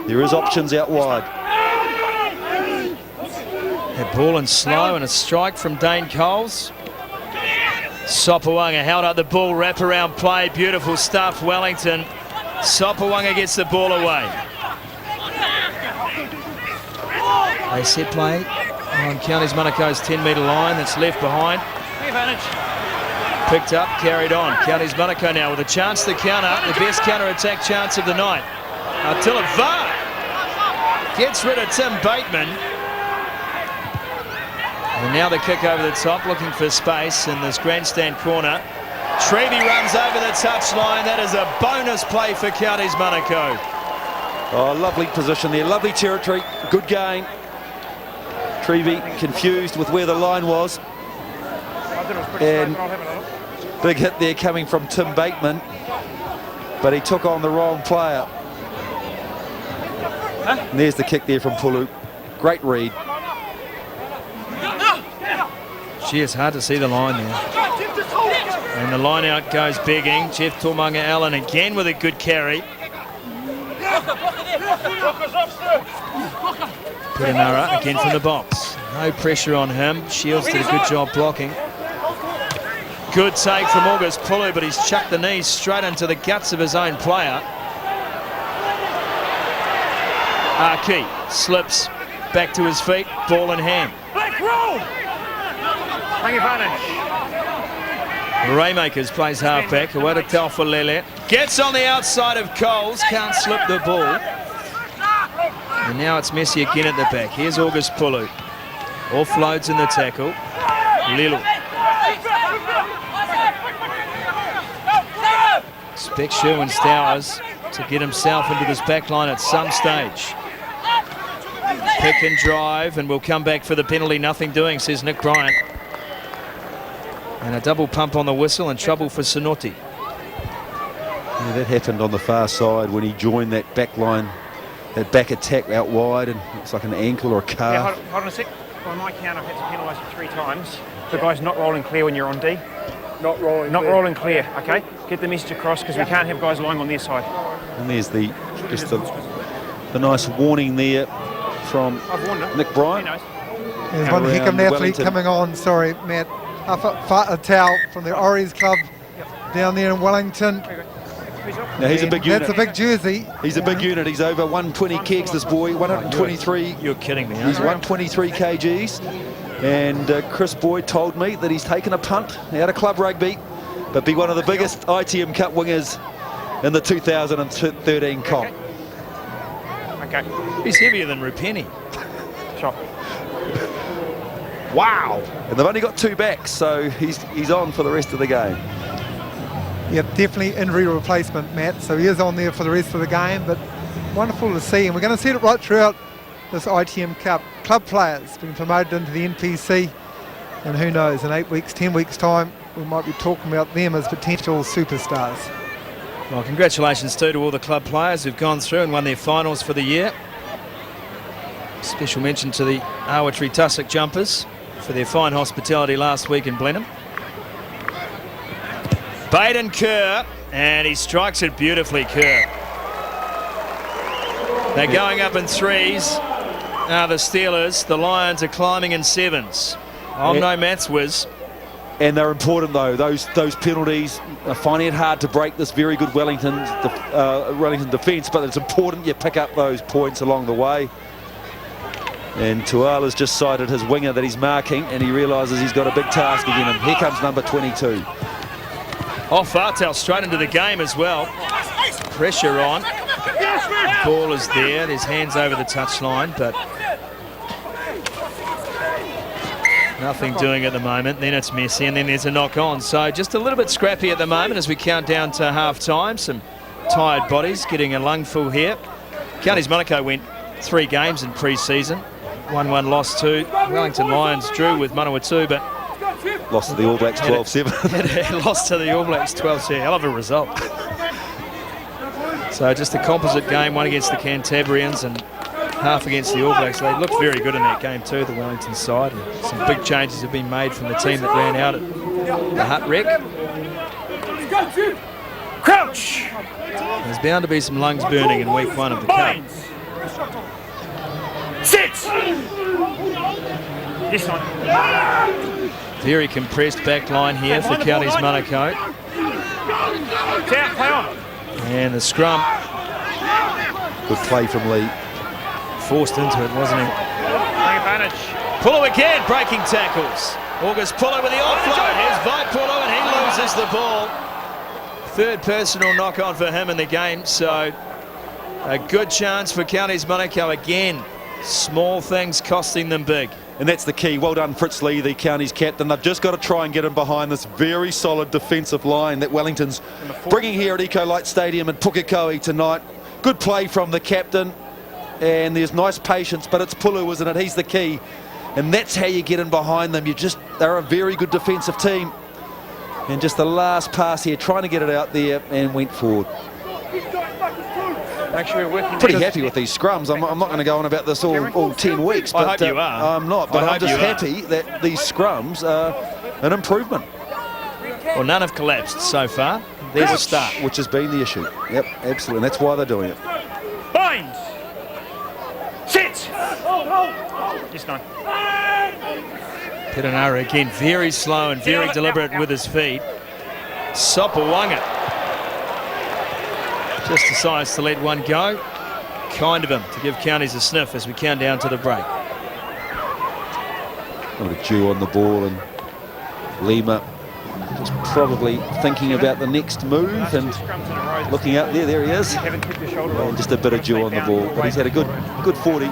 There is options out wide. That ball and slow, and a strike from Dane Coles. Sopawanga held up the ball, wrap-around play, beautiful stuff, Wellington. Sopawanga gets the ball away. They set play on Counties Manukau's 10-metre line that's left behind. Picked up, carried on. Counties Manukau now with a chance to counter, the best counter-attack chance of the night. Attila Va gets rid of Tim Bateman. And now the kick over the top, looking for space in this grandstand corner. Treby runs over the touchline. That is a bonus play for Counties Manukau. Oh, lovely position there, lovely territory, good game. Treby confused with where the line was. And big hit there coming from Tim Bateman, but he took on the wrong player. And there's the kick there from Pulu. Great read. Gee, it's hard to see the line there. And the line out goes begging. Jeff Tumunga Allen again with a good carry. Putanara again from the box. No pressure on him. Shields did a good job blocking. Good take from August Pulu, but he's chucked the knees straight into the guts of his own player. Archie slips back to his feet, ball in hand. Black roll! Hang advantage. Raymakers plays halfback. Awada Taufalele gets on the outside of Coles, can't slip the ball. And now it's Messi again at the back. Here's August Pulu. Offloads in the tackle. Lilu. Expect Sherwin Stowers to get himself into this back line at some stage. Pick and drive, and we'll come back for the penalty. Nothing doing, says Nick Bryant. And a double pump on the whistle and trouble for Sonotti. Yeah, that happened on the far side when he joined that back line, that back attack out wide, and it's like an ankle or a calf. Yeah, hold on a sec. By my count, I've had to penalise you 3 times. The guy's not rolling clear when you're on D. Not rolling clear, okay? Get the message across, because we can't have guys lying on their side. And there's the nice warning there from Nick Bryant. There's one heck of an athlete coming on, sorry, Matt. Tau from the Orioles club down there in Wellington. Now he's a big unit. That's a big jersey. He's a big unit. He's over 120 kegs, this boy. 123. You're kidding me. He's 123 kgs. And Chris Boyd told me that he's taken a punt out of club rugby, but be one of the biggest ITM Cup wingers in the 2013 comp. Okay. He's heavier than Rupeni. Sure. Wow. And they've only got 2 backs, so he's on for the rest of the game. Yep, definitely injury replacement, Matt. So he is on there for the rest of the game, but wonderful to see. And we're going to see it right throughout this ITM Cup. Club players being promoted into the NPC. And who knows, in 8 weeks, 10 weeks' time, we might be talking about them as potential superstars. Well, congratulations too to all the club players who've gone through and won their finals for the year. Special mention to the Awatri Tussock Jumpers for their fine hospitality last week in Blenheim. Baden Kerr, and he strikes it beautifully, Kerr. They're going up in 3s. Now the Steelers, the Lions are climbing in 7s. I'm no maths whiz. And they're important though. Those penalties are finding it hard to break this very good Wellington defence, but it's important you pick up those points along the way. And Tuala's just sighted his winger that he's marking, and he realises he's got a big task again. And here comes number 22. Off Vartel straight into the game as well. Pressure on. Ball is there. There's hands over the touchline, but nothing doing at the moment. Then it's Messi, and then there's a knock on. So just a little bit scrappy at the moment as we count down to half time. Some tired bodies getting a lungful here. Counties Manukau went 3 games in pre-season. 1-1 lost to Wellington Lions, drew with Manawatu, but lost to the All Blacks 12-7. Lost to the All Blacks 12-7. Hell of a result. So just a composite game, one against the Cantabrians and half against the All Blacks. They looked very good in that game too, the Wellington side. And some big changes have been made from the team that ran out at the Hut Wreck. Crouch! There's bound to be some lungs burning in week 1 of the Cup. Sit! This one. Very compressed back line here for Counties Manukau. Play on. And the scrum. Good play from Lee. Forced into it, wasn't he? Take advantage. Pulu again, breaking tackles. August Pulu with the offload. Here's Vai Pulu, and he loses the ball. 3rd personal knock on for him in the game, so a good chance for Counties Manukau again. Small things costing them big. And that's the key. Well done, Fritz Lee, the Counties captain. They've just got to try and get him behind this very solid defensive line that Wellington's bringing here at Eco Light Stadium in Pukekohe tonight. Good play from the captain, and there's nice patience, but it's Pulu, isn't it? He's the key, and that's how you get in behind them. They're a very good defensive team, and just the last pass here, trying to get it out there, and went forward. Make sure you're working. Pretty happy with these scrums. I'm not going to go on about this all 10 weeks. But, I hope you are. I'm not, but I'm just happy that these scrums are an improvement. Well, none have collapsed so far. There's a start. Which has been the issue. Yep, absolutely. And that's why they're doing it. Bind! Sit! Just none. Piranara again, very slow and very deliberate with his feet. Sopawanga just decides to let one go. kind of him to give counties a sniff as we count down to the break. A little dew on the ball, and Lima just probably thinking about the next move and looking up there. There he is. And just a bit of dew on the ball, but he's had a good 40.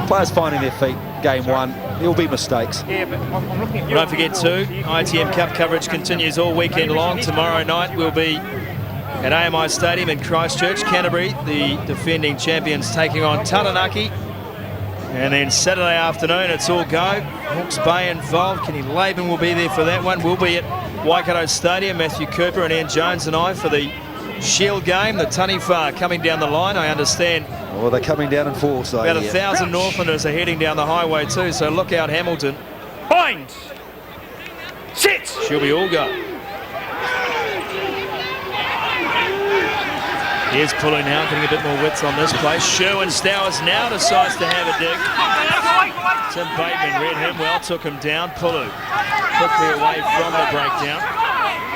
Players finding their feet. Game one. There will be mistakes. Don't forget too, ITM Cup coverage continues all weekend long. Tomorrow night we'll be at AMI Stadium in Christchurch. Canterbury, the defending champions, taking on Taranaki. And then Saturday afternoon, it's all go. Hawke's Bay involved. Kenny Laban will be there for that one. We'll be at Waikato Stadium. Matthew Cooper and Ian Jones and I for the Shield game. The Taniwha coming down the line, I understand. Well, they're coming down in force. About 1,000 Northlanders are heading down the highway too, so look out, Hamilton. Bind! Sit! She'll be all go. Here's Pulu now, getting a bit more width on this play. Sherwin Stowers now decides to have a dig. Tim Bateman read him well, took him down. Pulu quickly away from the breakdown.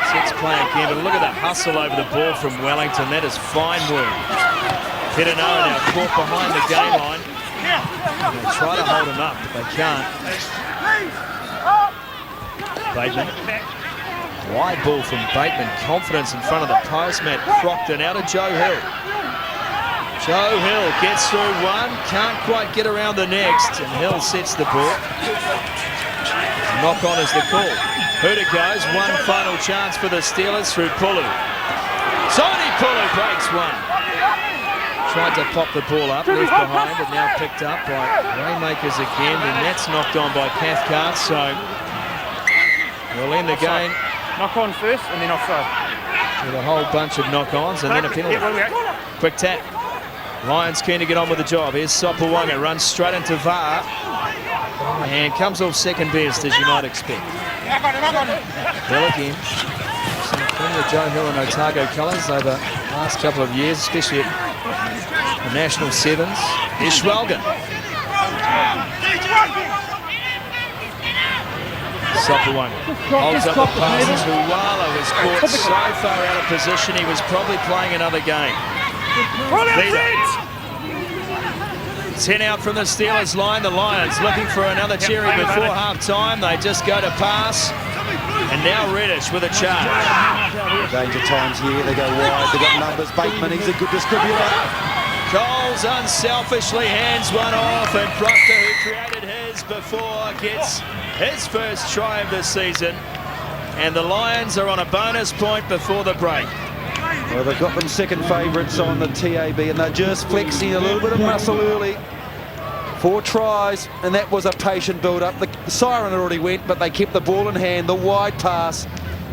Sets play again, but look at the hustle over the ball from Wellington. That is fine work. Pitanoa now caught behind the game line. They try to hold him up, but they can't. Bateman. Wide ball from Bateman. Confidence in front of the post. Matt Proctor out of Joe Hill. Joe Hill gets through one. Can't quite get around the next. And Hill sets the ball. Knock on is the call. Huda goes. One final chance for the Steelers through Pulu. Tony Pulu breaks one. Tried to pop the ball up, left behind, but now picked up by Rainmakers again, and that's knocked on by Cathcart, so we'll end the game. Knock on first and then offside. With a whole bunch of knock-ons and then a penalty. Quick tap. Lions keen to get on with the job. Here's Sopawanga, runs straight into VAR and comes off second best, as you might expect. Hill again. Some plenty of Joe Hill and Otago colours over the last couple of years, especially at the National Sevens. Ishwalgan. Sopawanga holds up the pass. Tuwala was caught so far out of position he was probably playing another game. 10 out from the Steelers line. The Lions looking for another cherry before half-time. They just go to pass. And now Reddish with a charge. Danger times here. They go wide. They've got numbers. Bateman, he's a good distributor. Coles unselfishly hands one off, and Proctor, who created his before, gets his first try of the season. And the Lions are on a bonus point before the break. Well, they've got them second favourites on the TAB, and they're just flexing a little bit of muscle early. 4 tries, and that was a patient build-up. The siren already went, but they kept the ball in hand, the wide pass.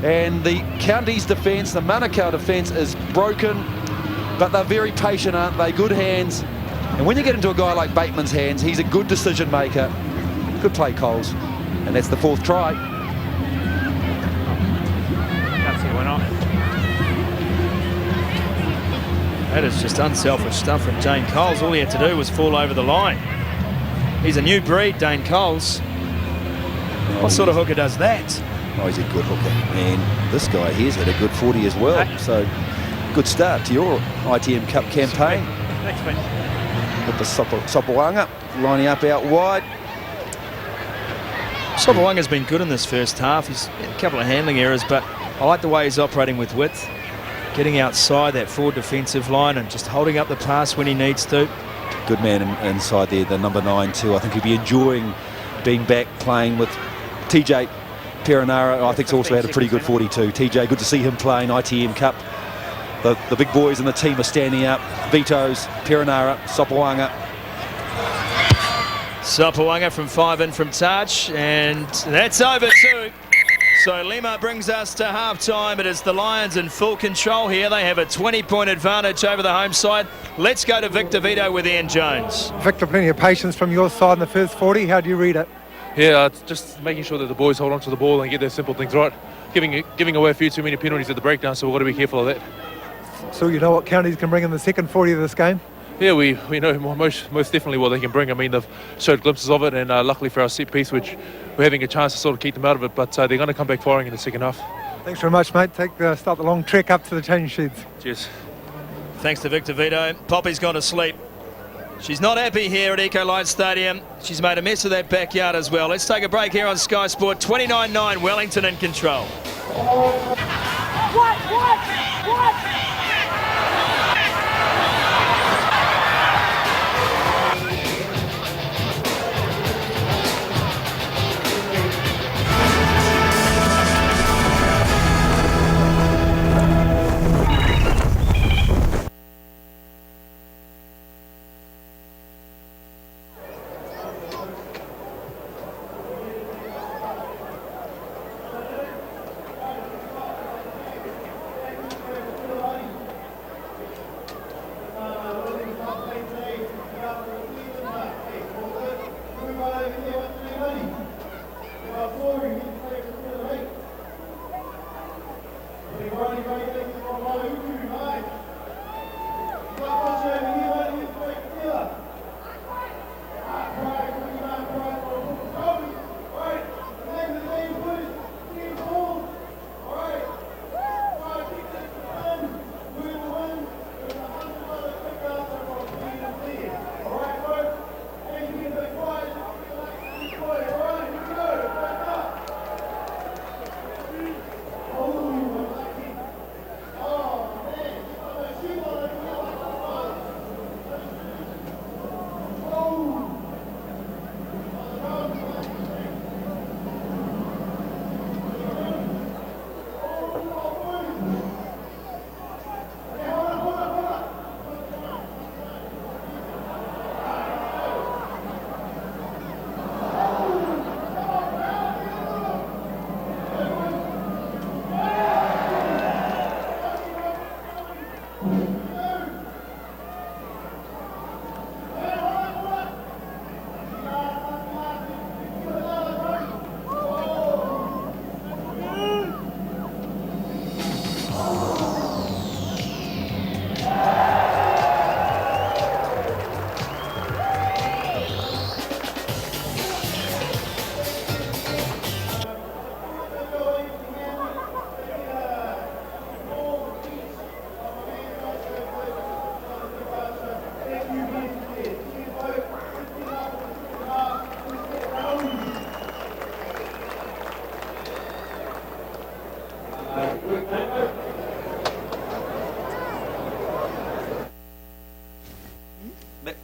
And the county's defence, the Manukau defence, is broken. But they're very patient, aren't they? Good hands. And when you get into a guy like Bateman's hands, he's a good decision maker. Good play, Coles. And that's the 4th try. Can't see why not. That is just unselfish stuff from Dane Coles. All he had to do was fall over the line. He's a new breed, Dane Coles. What sort of hooker does that? Oh, he's a good hooker. And this guy here's had a good 40 as well. So good start to your ITM Cup campaign. Thanks, mate. With the Sopawanga lining up out wide. Sopawanga's been good in this first half. He's had a couple of handling errors, but I like the way he's operating with width. Getting outside that forward defensive line and just holding up the pass when he needs to. Good man inside there, the number 9 too. I think he'll be enjoying being back playing with TJ Perenara. I think he's also had a pretty good 42. TJ, good to see him playing ITM Cup. The big boys in the team are standing up. Vito's, Perenara, Sopawanga. Sopawanga from 5 in from touch, and that's over too. So Lima brings us to half-time. It is the Lions in full control here. They have a 20-point advantage over the home side. Let's go to Victor Vito with Ian Jones. Victor, plenty of patience from your side in the first 40. How do you read it? Yeah, it's just making sure that the boys hold on to the ball and get their simple things right. Giving away a few too many penalties at the breakdown, so we've got to be careful of that. So you know what counties can bring in the second 40 of this game? Yeah, we know most definitely what they can bring. I mean, they've showed glimpses of it, and luckily for our set piece, which we're having a chance to sort of keep them out of it, but they're going to come back firing in the second half. Thanks very much, mate. Start the long trek up to the change sheds. Cheers. Thanks to Victor Vito. Poppy's gone to sleep. She's not happy here at Ecolite Stadium. She's made a mess of that backyard as well. Let's take a break here on Sky Sport. 29-9, Wellington in control. What?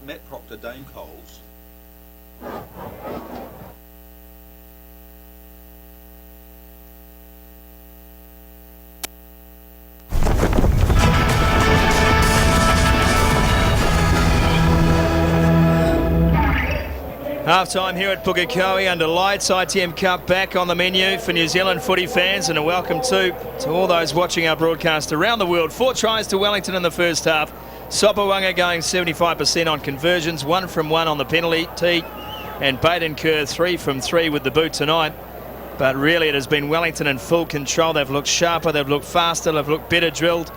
Matt Proctor, Dame Coles. Half-time here at Pukekohe under lights. ITM Cup back on the menu for New Zealand footy fans, and a welcome to all those watching our broadcast around the world. 4 tries to Wellington in the first half. Sopawanga going 75% on conversions, 1 from 1 on the penalty tee, and Baden Kerr 3 from 3 with the boot tonight. But really it has been Wellington in full control. They've looked sharper, they've looked faster, they've looked better drilled.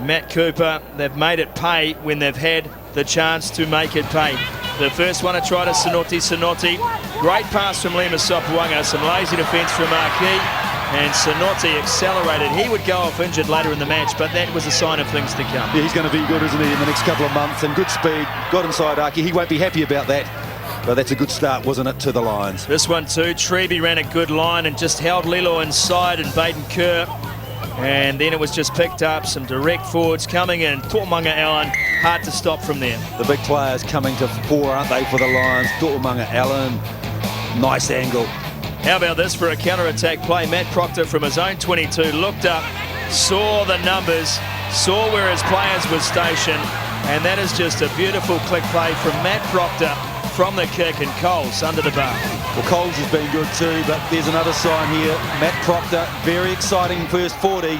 Matt Cooper, they've made it pay when they've had the chance to make it pay. The first one, a try to Sonotti. Great pass from Lima Sopawanga, some lazy defence from Marquis, and Sonotti accelerated. He would go off injured later in the match, but that was a sign of things to come. Yeah, he's going to be good, isn't he, in the next couple of months, and good speed, got inside Aki. He won't be happy about that, but that's a good start, wasn't it, to the Lions. This one too, Treby ran a good line and just held Lilo inside and Baden Kerr. And then it was just picked up, some direct forwards coming in. Tuamanga Allen, hard to stop from there. The big players coming to fore, aren't they, for the Lions? Tuamanga Allen, nice angle. How about this for a counter-attack play? Matt Proctor from his own 22 looked up, saw the numbers, saw where his players were stationed, and that is just a beautiful click play from Matt Proctor from the kick, and Coles under the bar. Well, Coles has been good too, but there's another sign here. Matt Proctor, very exciting first 40.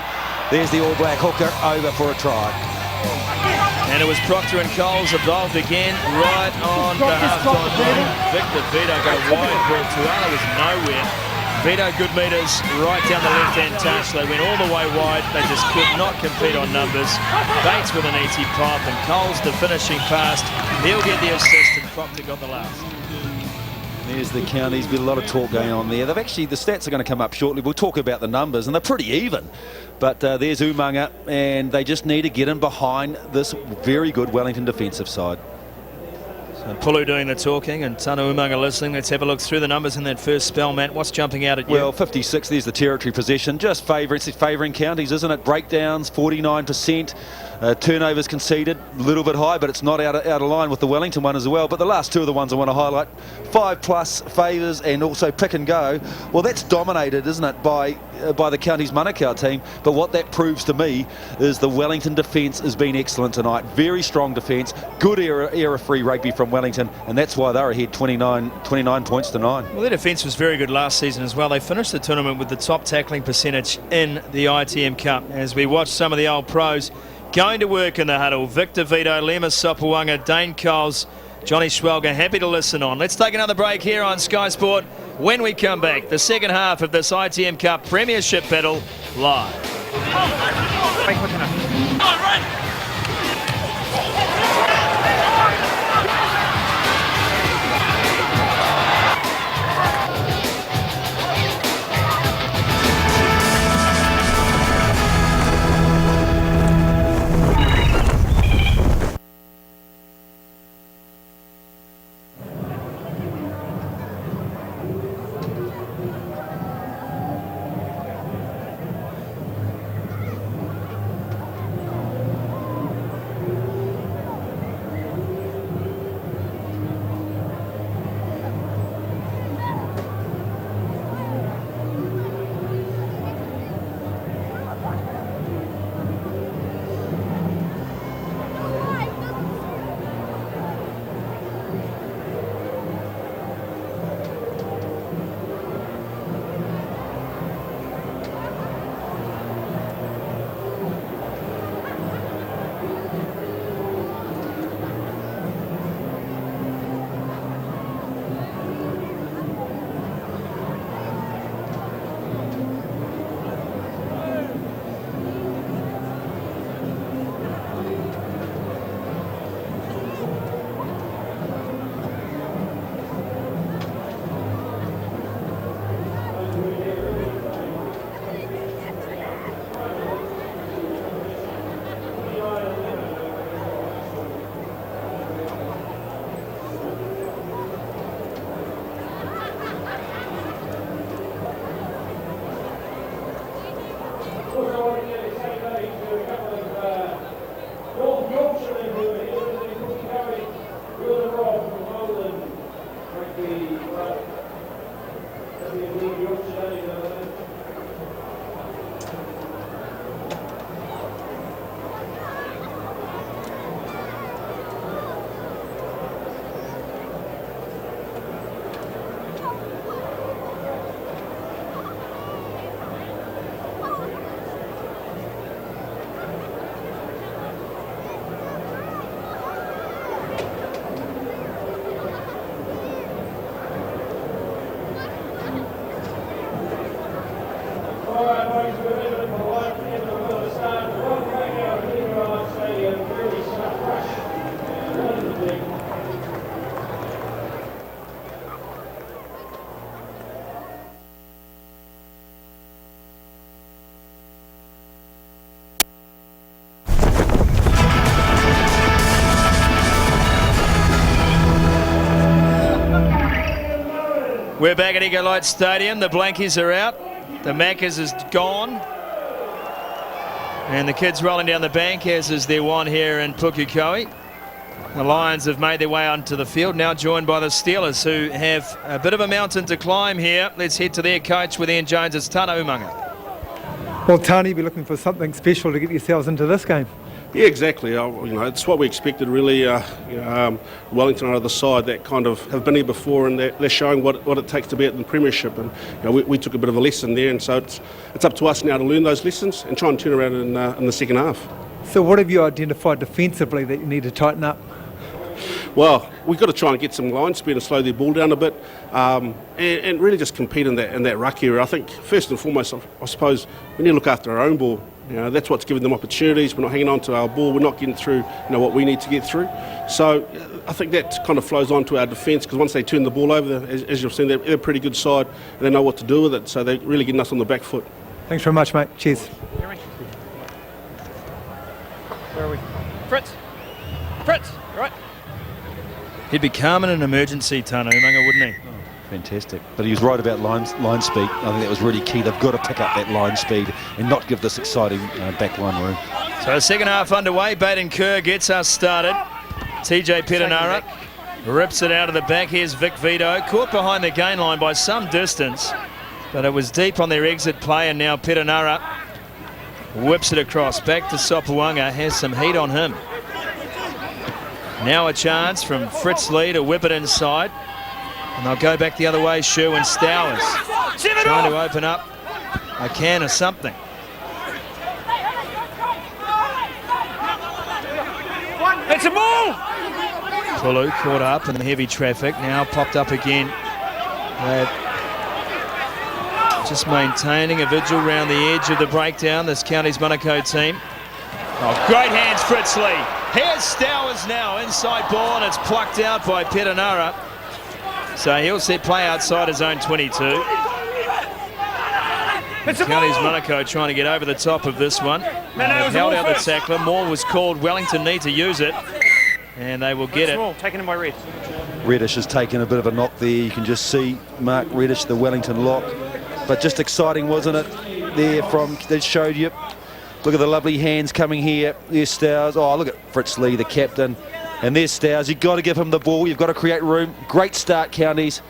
There's the All Black hooker over for a try. And it was Proctor and Coles involved again, right on the half-time line. Victor Vito go wide, ball Tuala was nowhere. Vito good metres right down the left-hand touch. They went all the way wide. They just could not compete on numbers. Bates with an easy pop, and Coles the finishing pass. He'll get the assist, and Proctor got the last. There's the count. There's been a lot of talk going on there. They've actually, the stats are going to come up shortly. We'll talk about the numbers, and they're pretty even. But there's Umanga, and they just need to get in behind this very good Wellington defensive side. So Pulu doing the talking and Tana Umaga listening. Let's have a look through the numbers in that first spell, Matt. What's jumping out at you? Well, 56, there's the territory possession. Just favouring counties, isn't it? Breakdowns, 49%. Turnovers conceded, a little bit high, but it's not out of line with the Wellington one as well. But the last two are the ones I want to highlight. 5+ favours and also pick and go. Well, that's dominated, isn't it, by the county's Manukau team. But what that proves to me is the Wellington defence has been excellent tonight. Very strong defence, good error-free rugby from Wellington, and that's why they're ahead 29 points to 9. Well, their defence was very good last season as well. They finished the tournament with the top tackling percentage in the ITM Cup. As we watch some of the old pros going to work in the huddle, Victor Vito, Lema Sopuanga, Dane Coles, Johnny Schwelger, happy to listen on. Let's take another break here on Sky Sport. When we come back, the second half of this ITM Cup Premiership battle live. We're back at Eagle Light Stadium. The Blankies are out. The Maccas is gone. And the kids rolling down the bank, as is their one here in Pukekohe. The Lions have made their way onto the field, now joined by the Steelers, who have a bit of a mountain to climb here. Let's head to their coach with Ian Jones. It's Tana Umaga. Well, Tani, be looking for something special to get yourselves into this game. Yeah, exactly. It's what we expected, really. Wellington on the other side that kind of have been here before, and they're showing what it takes to be at the Premiership. And we took a bit of a lesson there, and so it's up to us now to learn those lessons and try and turn around in the second half. So what have you identified defensively that you need to tighten up? Well, we've got to try and get some line speed and slow their ball down a bit, and really just compete in that ruck area. I think first and foremost, I suppose we need to look after our own ball. That's what's giving them opportunities. We're not hanging on to our ball. We're not getting through what we need to get through. So I think that kind of flows on to our defence, because once they turn the ball over, as you've seen, they're a pretty good side and they know what to do with it. So they're really getting us on the back foot. Thanks very much, mate. Cheers. Where are we? Fritz, right? He'd be calm in an emergency, Tano Umaga, wouldn't he? Fantastic. But he was right about line speed. I think that was really key. They've got to pick up that line speed and not give this exciting back line room. So the second half underway. Baden Kerr gets us started. TJ Petanara rips it out of the back. Here's Vic Vito, caught behind the gain line by some distance, but it was deep on their exit play, and now Petanara whips it across. Back to Sopuanga, has some heat on him. Now a chance from Fritz Lee to whip it inside. And they'll go back the other way. Sherwin Stowers trying to open up a can of something. It's a ball! Pulu caught up in the heavy traffic. Now popped up again. Just maintaining a vigil around the edge of the breakdown, this Counties Manukau team. Oh, great hands, Fritz Lee. Here's Stowers now, inside ball, and it's plucked out by Petanara. So he'll set play outside his own 22. Counties Manukau trying to get over the top of this one. They've held out the tackler. More was called. Wellington need to use it, and they will get it. Taken in by Red. Reddish has taken a bit of a knock there. You can just see Mark Reddish, the Wellington lock. But just exciting, wasn't it? There from, they showed you. Look at the lovely hands coming here. There's Stowers. Oh, look at Fritz Lee, the captain. And there's Stowers. You've got to give him the ball. You've got to create room. Great start, Counties.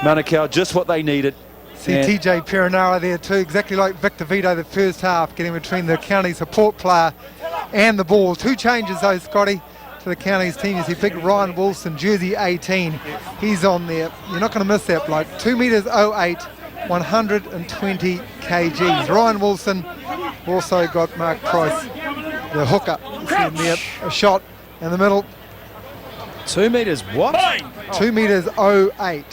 Manukau, just what they needed. See TJ Petanara there too, exactly like Victor Vito the first half, getting between the County support player and the ball. Two changes though, Scotty, to the Counties team. You see big Ryan Wilson, jersey 18. He's on there. You're not going to miss that bloke. 2 metres 08, 120 kgs. Ryan Wilson also got Mark Price, the hooker. See there, a shot in the middle. 2 metres what? 2 metres 08.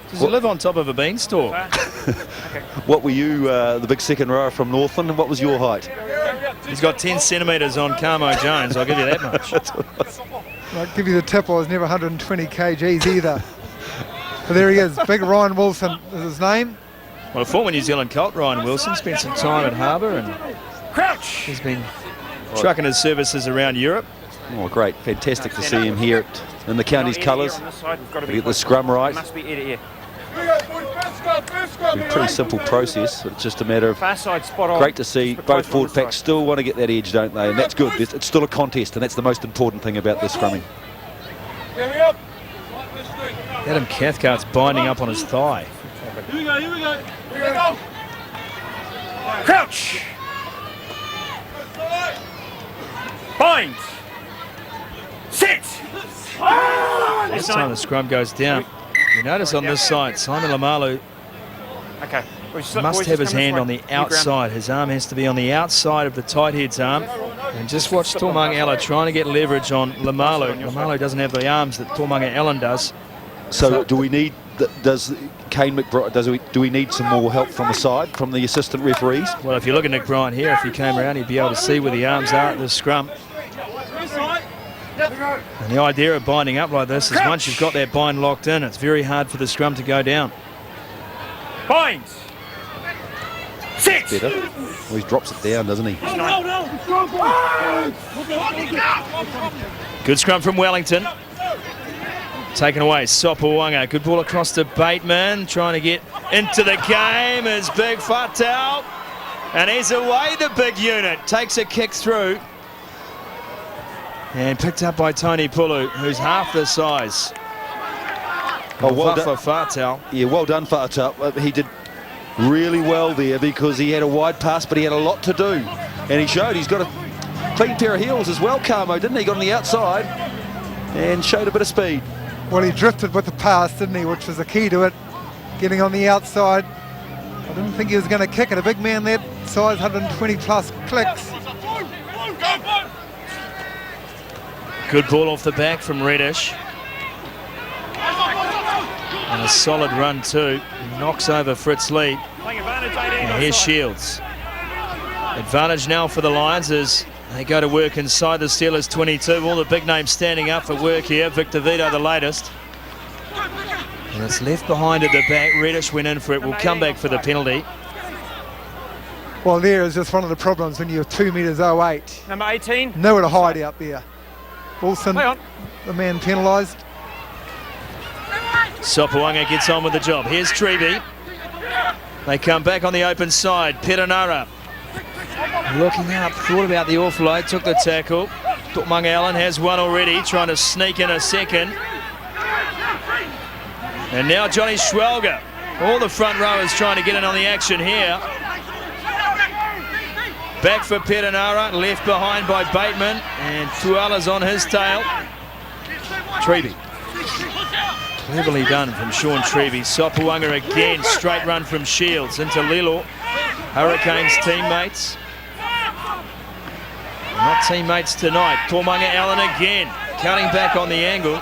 Does he live on top of a beanstalk? What were you, the big second rower from Northland, and what was your height? He's got 10 centimetres on Carmo Jones, I'll give you that much. I'll give you the tip, I was never 120 kgs either. But there he is, big Ryan Wilson is his name. Well, a former New Zealand Colt, Ryan Wilson, spent some time at Harbour and he's been trucking his services around Europe. Oh, great. Fantastic to see him here in the Counties colours. Get the scrum right. Must be ear to ear. A pretty simple process. It's just a matter of Far side spot on. great to see both forward packs still want to get that edge, don't they? And that's good. It's still a contest, and that's the most important thing about this scrumming. Adam Cathcart's binding up on his thigh. Here we go. Crouch. Bind. Sit. This time the scrum goes down. You notice on this side, Simon Lamalu Okay. must have his hand on the outside. His arm has to be on the outside of the tight head's arm. And just watch Tormanga Ella trying to get leverage on Lamalu. Lamalu doesn't have the arms that Tormanga Ellen does. So do we need, does Kane McBride, do we need some more help from the side, from the assistant referees? Well, if you look at Nick Bryant here, if he came around, he'd be able to see where the arms are at the scrum. And the idea of binding up like this is once you've got that bind locked in, it's very hard for the scrum to go down. Bind. Sit. Better. Well, he drops it down, doesn't he? Good scrum from Wellington. Taken away, Sopuanga. Good ball across to Bateman. Trying to get into the game is Big Fatal. And he's away, the big unit. Takes a kick through. And picked up by Tony Pulu, who's half the size. Oh, well done for Fatal. Yeah, well done, Fatal. He did really well there because he had a wide pass, but he had a lot to do. And he showed he's got a clean pair of heels as well, Carmo, didn't he? Got on the outside and showed a bit of speed. Well, he drifted with the pass, didn't he, which was the key to it, getting on the outside. I didn't think he was going to kick it. A big man that size, 120 plus clicks. Good ball off the back from Reddish. And a solid run too. He knocks over Fritz Lee. And here's Shields. Advantage now for the Lions as they go to work inside the Steelers 22. All the big names standing up for work here. Victor Vito the latest. And it's left behind at the back. Reddish went in for it. Will come back for the penalty. Well, there is just one of the problems when you're 2 metres 08. Number 18. Nowhere to hide out there. Wilson, Hang on. the man penalised. Sopoanga gets on with the job. Here's Treby. They come back on the open side. Perenara looking up, thought about the offload, took the tackle. Tutmanga Allen has one already, trying to sneak in a second. And now Johnny Schwelger. All the front rowers trying to get in on the action here. Back for Perenara, left behind by Bateman, and Tuala's on his tail. Treby. Cleverly done from Sean Treby. Sopoanga again, straight run from Shields into Lilo. Hurricanes teammates. Not teammates tonight. Tutmanga Allen again, cutting back on the angle.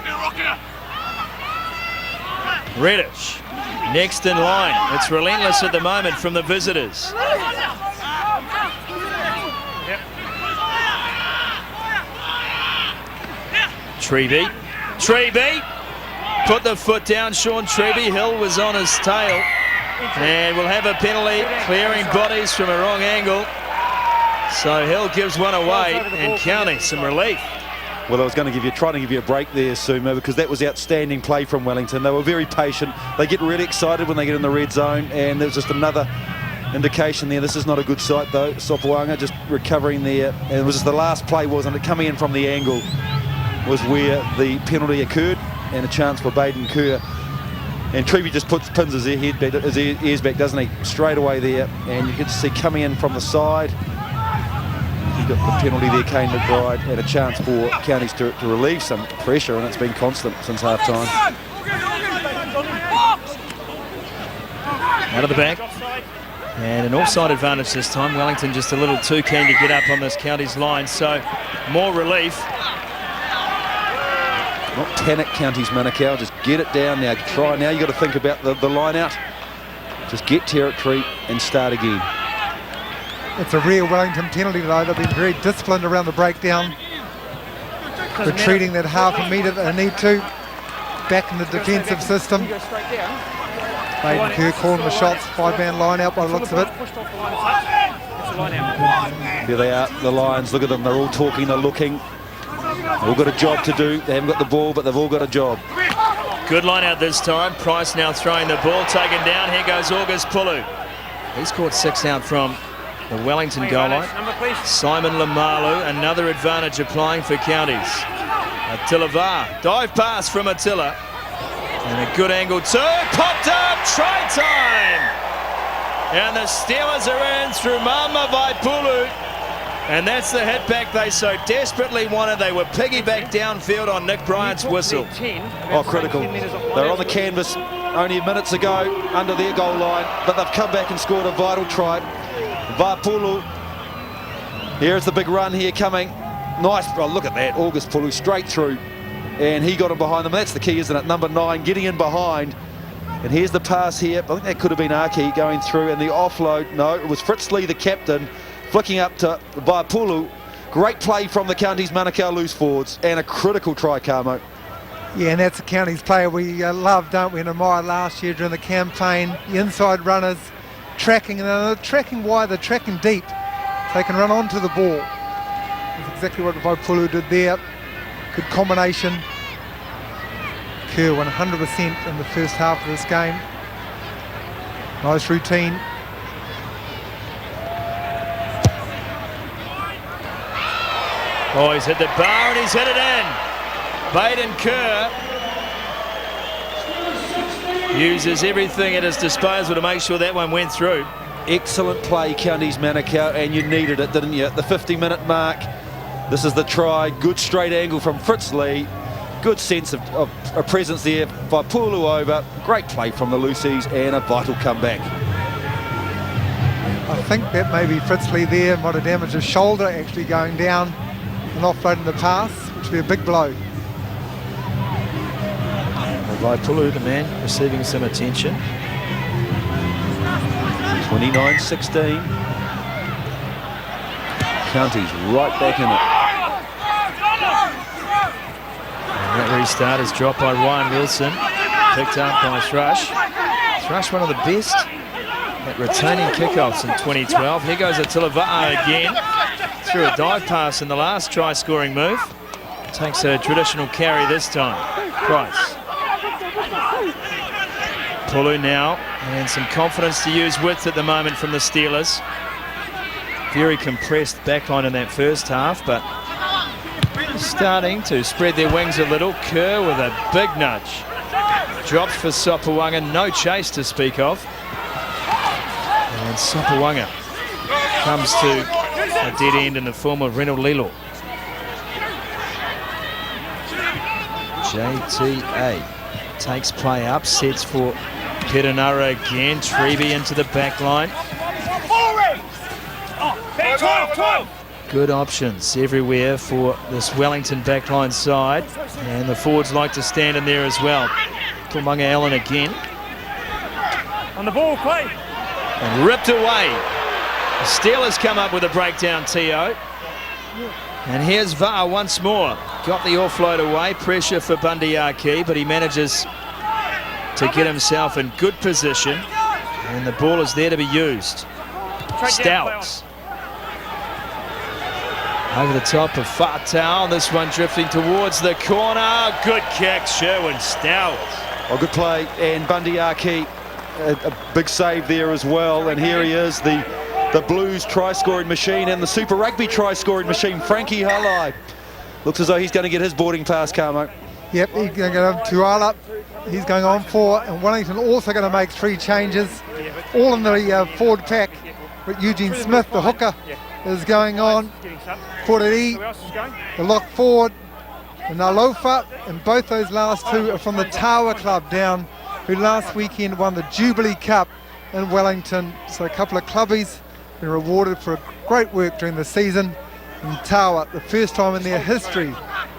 Reddish, next in line. It's relentless at the moment from the visitors. Treby. Put the foot down, Sean Treby. Hill was on his tail. And we'll have a penalty, clearing bodies from a wrong angle. So Hill gives one away, and County some relief. Well, I was going to try to give you a break there, Sumo, because that was outstanding play from Wellington. They were very patient. They get really excited when they get in the red zone, and there's just another indication there. This is not a good sight, though. Sopoanga just recovering there, and it was just the last play, wasn't it? Coming in from the angle was where the penalty occurred, and a chance for Baden Kerr. And Treby just pins his ears back, doesn't he? Straight away there, and you can see coming in from the side. He got the penalty there, Kane McBride, and a chance for Counties to relieve some pressure, and it's been constant since half-time. Out of the back. And an offside advantage this time. Wellington just a little too keen to get up on this Counties line, so more relief. Not panic, Counties Manukau, just get it down now. Try now, you've got to think about the line out. Just get territory and start again. It's a real Wellington penalty, though. They've been very disciplined around the breakdown. Retreating that half a metre that they need to. Back in the defensive system. Baden Kerr calling the shots. 5-man line out by the looks of it. Here they are, the Lions. Look at them. They're all talking, they're looking. They've all got a job to do. They haven't got the ball, but they've all got a job. Good line out this time. Price now throwing the ball, taken down. Here goes August Pulu. He's caught 6 out from the Wellington goal line. Simon Lamalu, another advantage applying for Counties. Attila Var, dive pass from Attila. And a good angle too, popped up, try time! And the Steelers are in through Mama Vaipulu. And that's the hit back they so desperately wanted. They were piggyback downfield on Nick Bryant's whistle. Oh, critical. They're on the canvas only minutes ago under their goal line, but they've come back and scored a vital try. Vaipulu, here's the big run here coming. Nice, oh, look at that, August Pulu straight through. And he got him behind them. That's the key, isn't it? Number 9 getting in behind. And here's the pass here. I think that could have been Aki going through, and the offload. No, it was Fritz Lee, the captain, flicking up to Vaipulu. Great play from the Counties Manukau loose forwards, and a critical try, Carmo. Yeah, and that's the Counties player we love, don't we, and admired last year during the campaign. The inside runners tracking, and they're tracking wide, they're tracking deep. So they can run onto the ball. That's exactly what Vaipulu did there. Good combination. Kerr 100% in the first half of this game. Nice routine. Oh, he's hit the bar and he's hit it in. Baden Kerr uses everything at his disposal to make sure that one went through. Excellent play, Counties Manukau, and you needed it, didn't you? At the 50-minute mark, this is the try. Good straight angle from Fritz Lee. Good sense of a presence there. Vaipulu over. Great play from the Lucies and a vital comeback. I think that maybe Fritz Lee there might have damaged his shoulder actually going down and offloading the pass, which would be a big blow. Vaipulu, the man, receiving some attention. 29-16. Counties right back in it. And that restart is dropped by Ryan Wilson, picked up by Thrush. Thrush, one of the best at retaining kickoffs in 2012. Here goes Attila Va'a again. Threw a dive pass in the last try-scoring move. Takes a traditional carry this time. Price. Pulu now, and some confidence to use width at the moment from the Steelers. Very compressed backline in that first half, but starting to spread their wings a little. Kerr with a big nudge. Drops for Sopawanga, no chase to speak of. And Sopawanga comes to a dead end in the form of Reynold Lilo. JTA takes play up, sets for Perenara again. Treby into the back line. Good options everywhere for this Wellington backline side, and the forwards like to stand in there as well. Tumunga Allen again. On the ball, play. And ripped away. The Steelers come up with a breakdown, T.O. And here's VAR once more. Got the offload away, pressure for Bundyaki, but he manages to get himself in good position, and the ball is there to be used. Stouts. Over the top of Fatau, this one drifting towards the corner. Good kick, Sherwin Stouts. Oh, good play, and Bundyaki, a big save there as well. And here he is, the Blues try-scoring machine and the Super Rugby try-scoring machine, Frankie Halai. Looks as though he's going to get his boarding pass, Carmo. Yep, he's going to go to Tuala. He's going on 4, and Wellington also going to make 3 changes, all in the forward pack. But Eugene Smith, the hooker, is going on. Porteri, the lock forward, and Nalofa, and both those last 2 are from the Tower Club down, who last weekend won the Jubilee Cup in Wellington. So a couple of clubbies been rewarded for great work during the season. And Tower, the first time in their history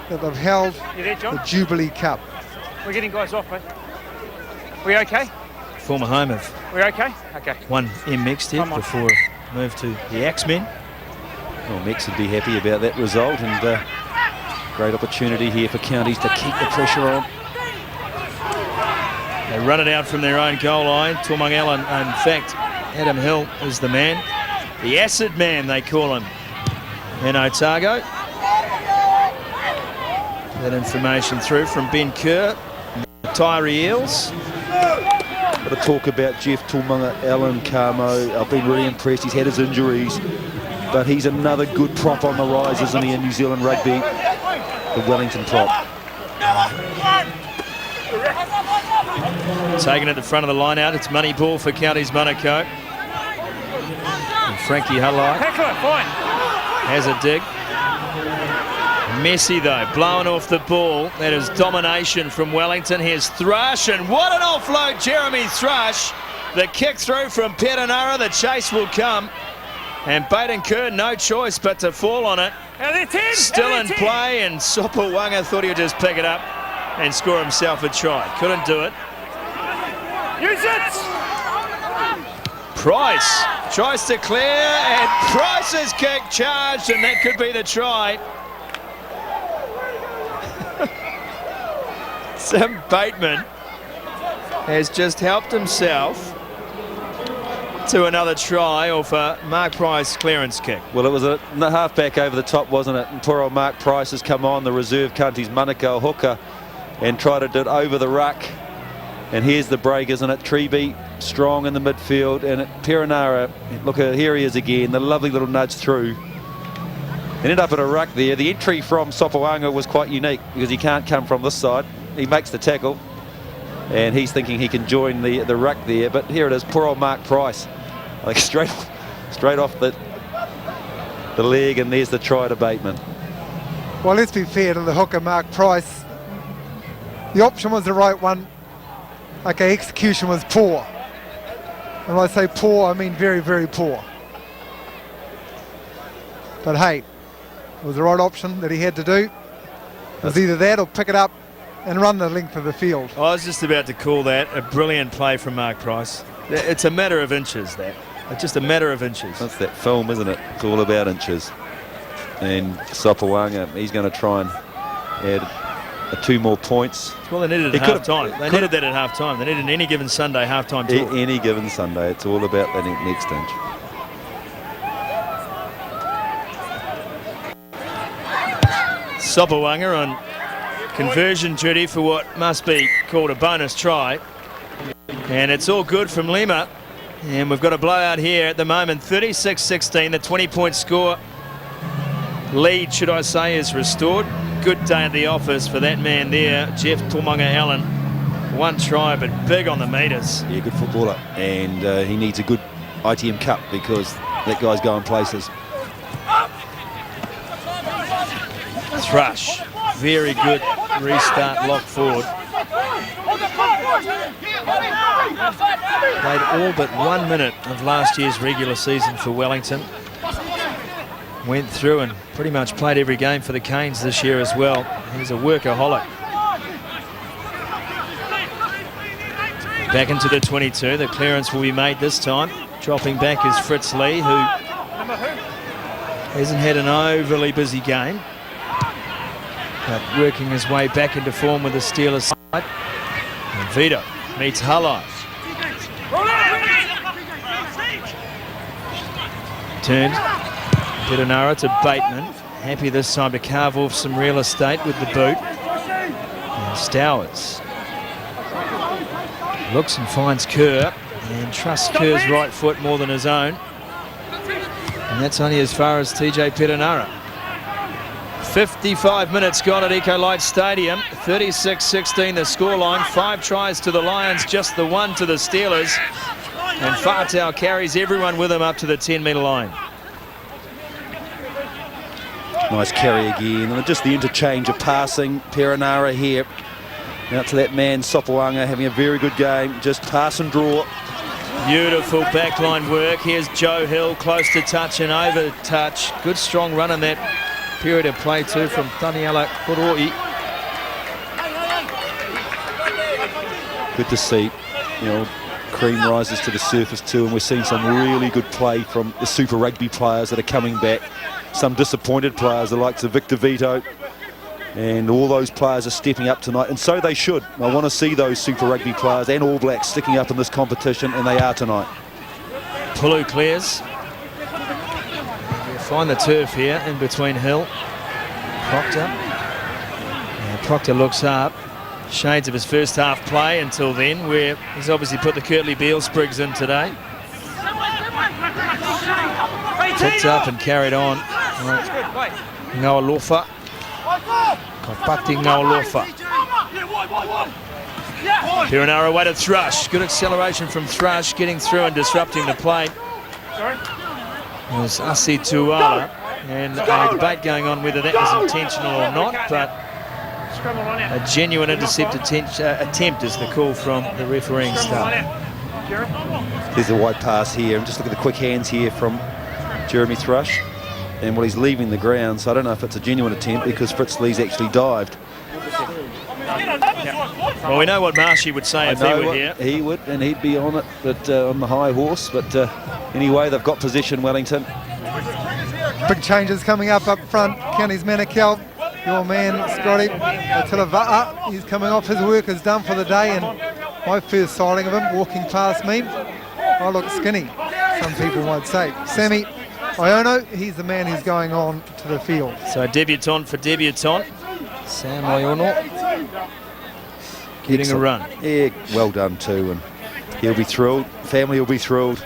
that they've held the Jubilee Cup. We're getting guys off, mate. We okay? Former home of We okay? Okay. one M Mextech before move to the Axemen. Well, Mex would be happy about that result, and great opportunity here for counties to keep the pressure on. They run it out from their own goal line. Tumunga Allen, in fact, Adam Hill is the man. The acid man, they call him, in Otago. That information through from Ben Kerr, Tyree Eels. Got to talk about Jeff Tumunga Allen, Carmo. I've been really impressed. He's had his injuries, but he's another good prop on the rise, isn't he, in New Zealand rugby? The Wellington prop. Taken at the front of the line out. It's money ball for Counties Manukau. And Frankie Halai has a dig. Messy though, blowing off the ball. That is domination from Wellington. Here's Thrush, and what an offload, Jeremy Thrush. The kick through from Perenara. The chase will come. And Baden Kerr, no choice but to fall on it. Still in play, and Sopawanga thought he would just pick it up and score himself a try. Couldn't do it. Use it! Price tries to clear, and Price's kick charged, and that could be the try. Sam Bateman has just helped himself to another try off a Mark Price clearance kick. Well, it was a half-back over the top, wasn't it? And poor old Mark Price has come on, the reserve Counties Manukau hooker, and tried to do it over the ruck. And here's the break, isn't it? Treby strong in the midfield, and Perenara, look, here he is again, the lovely little nudge through. Ended up at a ruck there. The entry from Sopawanga was quite unique because he can't come from this side. He makes the tackle, and he's thinking he can join the ruck there. But here it is, poor old Mark Price, like straight off the leg, and there's the try to Bateman. Well, let's be fair to the hooker, Mark Price. The option was the right one. Okay, execution was poor. And when I say poor, I mean very, very poor. But hey, it was the right option that he had to do. It was either that or pick it up and run the length of the field. I was just about to call that a brilliant play from Mark Price. It's a matter of inches, that. It's just a matter of inches. That's that film, isn't it? It's all about inches. And Sopawanga, he's going to try and add 2 more points. Well, they needed it at half-time. They needed that at half-time. They needed an any given Sunday half-time talk. Any given Sunday. It's all about that next inch. Sopawanga on conversion duty for what must be called a bonus try. And it's all good from Lima. And we've got a blowout here at the moment. 36-16, the 20-point score. Lead, should I say, is restored. Good day at the office for that man there, Jeff Tomonga Allen. One try, but big on the metres. Yeah, good footballer. And he needs a good ITM Cup because that guy's going places. Thrush, very good restart, lock forward. Played all but 1 minute of last year's regular season for Wellington. Went through and pretty much played every game for the Canes this year as well. He's a workaholic. Back into the 22. The clearance will be made this time. Dropping back is Fritz Lee, who hasn't had an overly busy game, but working his way back into form with the Steelers side. And Vito meets Halai. Turned Piranara to Bateman. Happy this time to carve off some real estate with the boot. And Stowers looks and finds Kerr and trusts Kerr's right foot more than his own. And that's only as far as TJ Piranara. 55 minutes gone at Ecolite Stadium. 36-16 the scoreline. 5 tries to the Lions, just the 1 to the Steelers. And Fatau carries everyone with him up to the 10-metre line. Nice carry again. And just the interchange of passing. Piranara here. Out to that man, Sopoanga, having a very good game. Just pass and draw. Beautiful backline work. Here's Joe Hill, close to touch and over touch. Good strong run in that period of play too from Daniela Koroi. Good to see, you know, cream rises to the surface too, and we're seeing some really good play from the Super Rugby players that are coming back. Some disappointed players, the likes of Victor Vito, and all those players are stepping up tonight, and so they should. I want to see those Super Rugby players and All Blacks sticking up in this competition, and they are tonight. Pulu clears. We'll find the turf here in between Hill. Proctor. And Proctor looks up. Shades of his first half play until then, where he's obviously put the Kirtley Beale sprigs in today. Picked up and carried on. Ngawalofa. Kompakti Ngawalofa. Piranara away to Thrush. Good acceleration from Thrush, getting through and disrupting the play. It was Asi Tuala, and a debate going on whether that was intentional or not, but a genuine intercept attempt is the call from the refereeing staff. There's a wide pass here, and just look at the quick hands here from Jeremy Thrush. And well, he's leaving the ground, so I don't know if it's a genuine attempt because Fritz Lee's actually dived. Well, we know what Marshy would say if he were here. He would, and he'd be on it, but on the high horse. But anyway, they've got possession, Wellington. Big changes coming up front. Counties Manukau, your man Scotty Tilawa'a, he's coming off. His work is done for the day, and my first sighting of him walking past me, I look skinny, some people might say. Sammy Iono, he's the man who's going on to the field. So debutant for debutant. Sam Iono getting a run. Yeah, well done too, and he'll be thrilled. Family will be thrilled.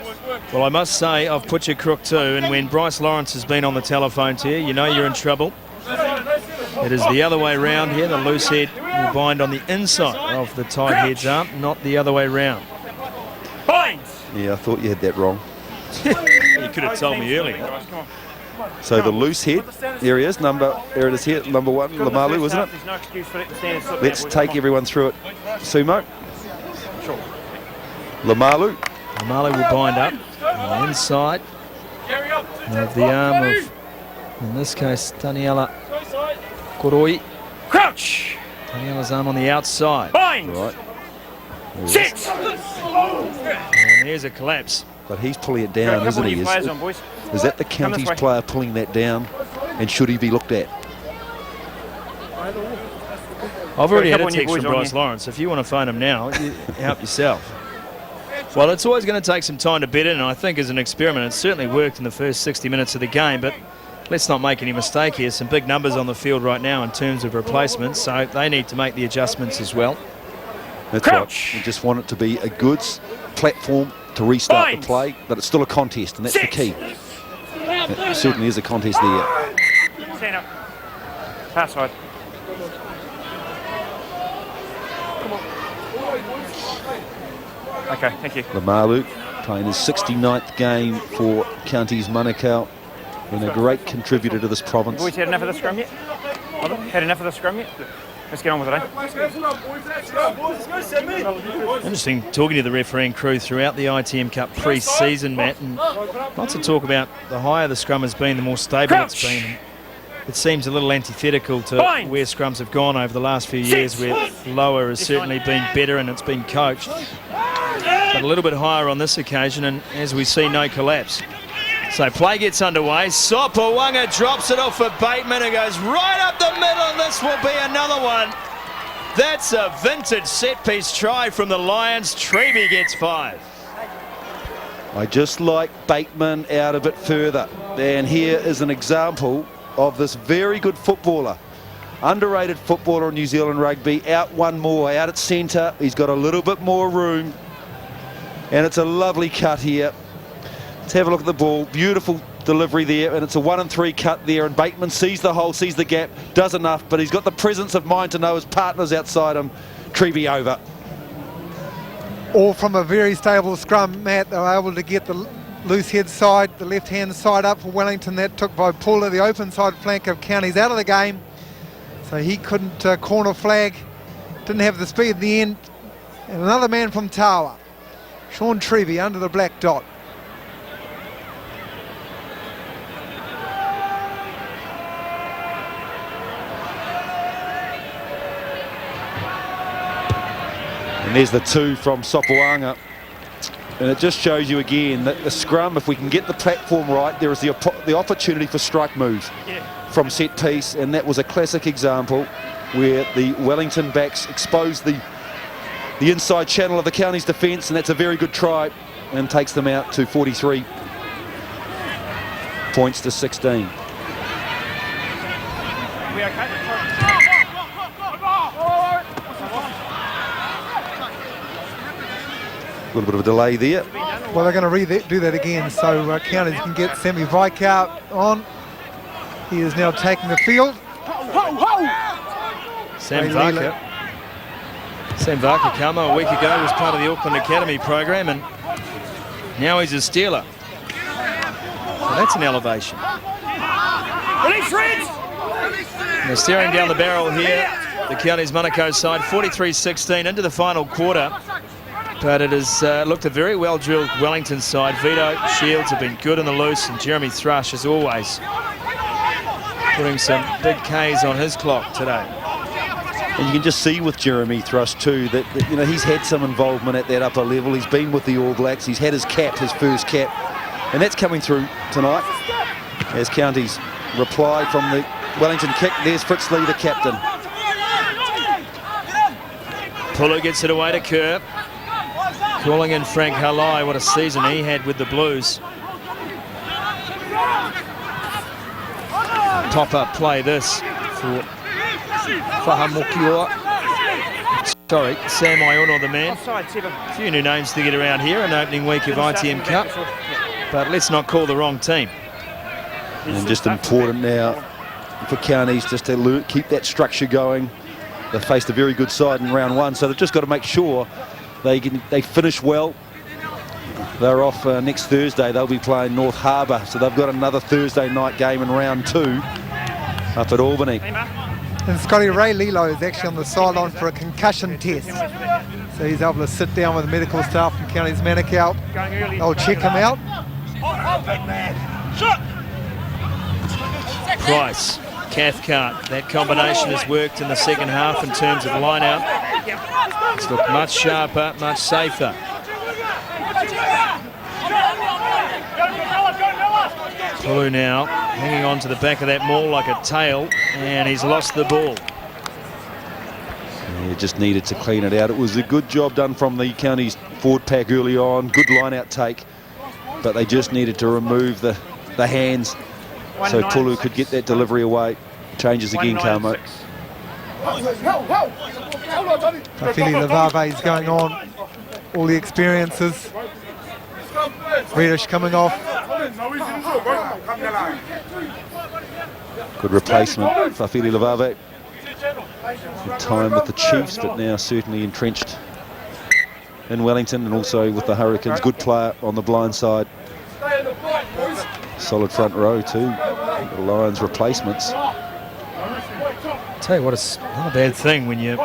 Well, I must say, I've put your crook too, and when Bryce Lawrence has been on the telephone to you, you know you're in trouble. It is the other way round here. The loose head will bind on the inside of the tight head's arm, not the other way round. Yeah, I thought you had that wrong. You could have told me earlier. So the loose head, there he is, there it is here, number 1, Lamalu, isn't it? Let's take everyone through it. Sumo. Lamalu. Lamalu will bind up on the inside of the arm of, in this case, Daniela Koroi. Crouch! Daniela's arm on the outside. Bind! Right. Sit! And here's a collapse. But he's pulling it down, isn't he? Is that the counties player pulling that down? And should he be looked at? I've already had a text from Bryce Lawrence. If you want to phone him now, you help yourself. Well, it's always going to take some time to bed in, and I think as an experiment, it certainly worked in the first 60 minutes of the game, but let's not make any mistake here. Some big numbers on the field right now in terms of replacements, so they need to make the adjustments as well. That's Crouch. right. We just want it to be a good platform to restart Bind. the play, but it's still a contest, and that's the key. It certainly is a contest there. Stand up. Pass side. Okay, thank you. Lamalu playing his 69th game for Counties Manukau, and a great contributor to this province. Boys, had enough of the scrum yet? Had enough of the scrum yet? Let's get on with it, eh? Interesting talking to the refereeing crew throughout the ITM Cup pre-season, Matt, and lots of talk about the higher the scrum has been, the more stable it's been. It seems a little antithetical to where scrums have gone over the last few years, where lower has certainly been better and it's been coached. But a little bit higher on this occasion, and as we see, no collapse. So play gets underway. Sopawanga drops it off for Bateman. It goes right up the middle, and this will be another one. That's a vintage set-piece try from the Lions. Treby gets 5. I just like Bateman out a bit further. And here is an example of this very good footballer. Underrated footballer in New Zealand rugby. Out one more, out at centre. He's got a little bit more room. And it's a lovely cut here. Let's have a look at the ball. Beautiful delivery there, and it's a 1-3 cut there, and Bateman sees the hole, sees the gap, does enough, but he's got the presence of mind to know his partner's outside him. Treby over. All from a very stable scrum, Matt. They were able to get the loose head side, the left-hand side up for Wellington. That took by Puller, the open side flank of Counties, out of the game. So he couldn't corner flag. Didn't have the speed at the end. And another man from Tawa, Sean Treby, under the black dot. And there's the 2 from Sopawanga. And it just shows you again that the scrum, if we can get the platform right, there is the opportunity for strike moves from set piece, and that was a classic example where the Wellington backs exposed the inside channel of the Counties defence, and that's a very good try, and takes them out to 43 points to 16. We okay? A little bit of a delay there. Well, they're going to do that again, so Counties can get Sammy Vaikau on. He is now taking the field. Sam Varka came a week ago, was part of the Auckland Academy program, and now he's a Steeler. So that's an elevation. Release, Reds! They're staring down the barrel here, the Counties Manukau side, 43-16 into the final quarter. But it has looked a very well-drilled Wellington side. Vito Shields have been good in the loose, and Jeremy Thrush, as always, putting some big Ks on his clock today. And you can just see with Jeremy Thrush too that you know, he's had some involvement at that upper level. He's been with the All Blacks. He's had his cap, his first cap, and that's coming through tonight. As Counties reply from the Wellington kick, there's Fritz Lee, the captain. Pulu gets it away to Kerr. Calling in Frank Halai, what a season he had with the Blues. Pop-up play this for Fahamokiua. Sorry, Sam Iono, the man. A few new names to get around here, an opening week of ITM Cup. But let's not call the wrong team. And just important now for Counties just to keep that structure going. They faced a very good side in round 1, so they've just got to make sure they finish well. They're off next Thursday. They'll be playing North Harbour, so they've got another Thursday night game in round 2 up at Albany. And Scotty Ray Lilo is actually on the sideline for a concussion test. So he's able to sit down with the medical staff from Counties Manukau. They'll check him out. Price, Cathcart, that combination has worked in the second half in terms of line-out. It's looked much sharper, much safer. Pulu now hanging on to the back of that maul like a tail, and he's lost the ball. Yeah, just needed to clean it out. It was a good job done from the Counties forward pack early on, good line-out take, but they just needed to remove the hands so Pulu could get that delivery away. Changes again, Carmo. Fafili Lavave is going on. All the experiences. Reddish coming off. Good replacement, Fafili Lavave. Good time with the Chiefs, but now certainly entrenched in Wellington, and also with the Hurricanes. Good player on the blind side. Solid front row too. The Lions replacements. Tell you what, it's not a bad thing when you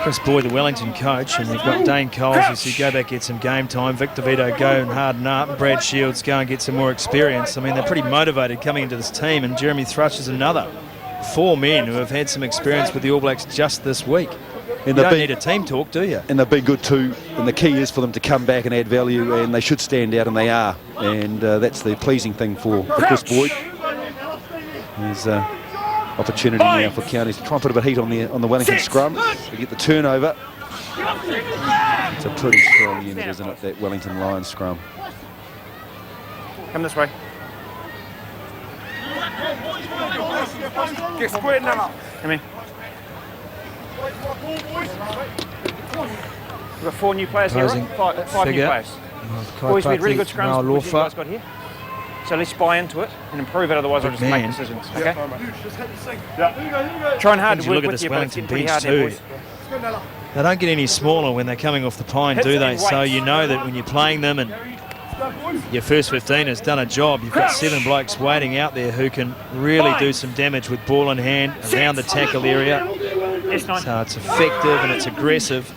Chris Boyd, the Wellington coach, and you've got Dane Coles, who said go back, get some game time. Victor Vito, go and harden up. And Brad Shields, go and get some more experience. I mean, they're pretty motivated coming into this team, and Jeremy Thrush is another. 4 men who have had some experience with the All Blacks just this week. And you don't need a team talk, do you? And they've been good too, and the key is for them to come back and add value, and they should stand out, and they are. And that's the pleasing thing for Chris Boyd. There's opportunity now for Counties to try and put a bit of heat on the Wellington scrum to get the turnover. It's a pretty strong unit, isn't it, that Wellington Lions scrum? Come this way. Get squared now. Come here. We've got 4 new players here, right? 5 new players. Boys, we had really good scrums which you guys got here. So let's buy into it and improve it, otherwise I'll just make decisions, okay? Trying hard to work with you, but it's getting pretty hard there, boys. They don't get any smaller when they're coming off the pine, do they? So you know that when you're playing them and your first 15 has done a job, you've got 7 blokes waiting out there who can really do some damage with ball in hand around the tackle area. So it's effective and it's aggressive.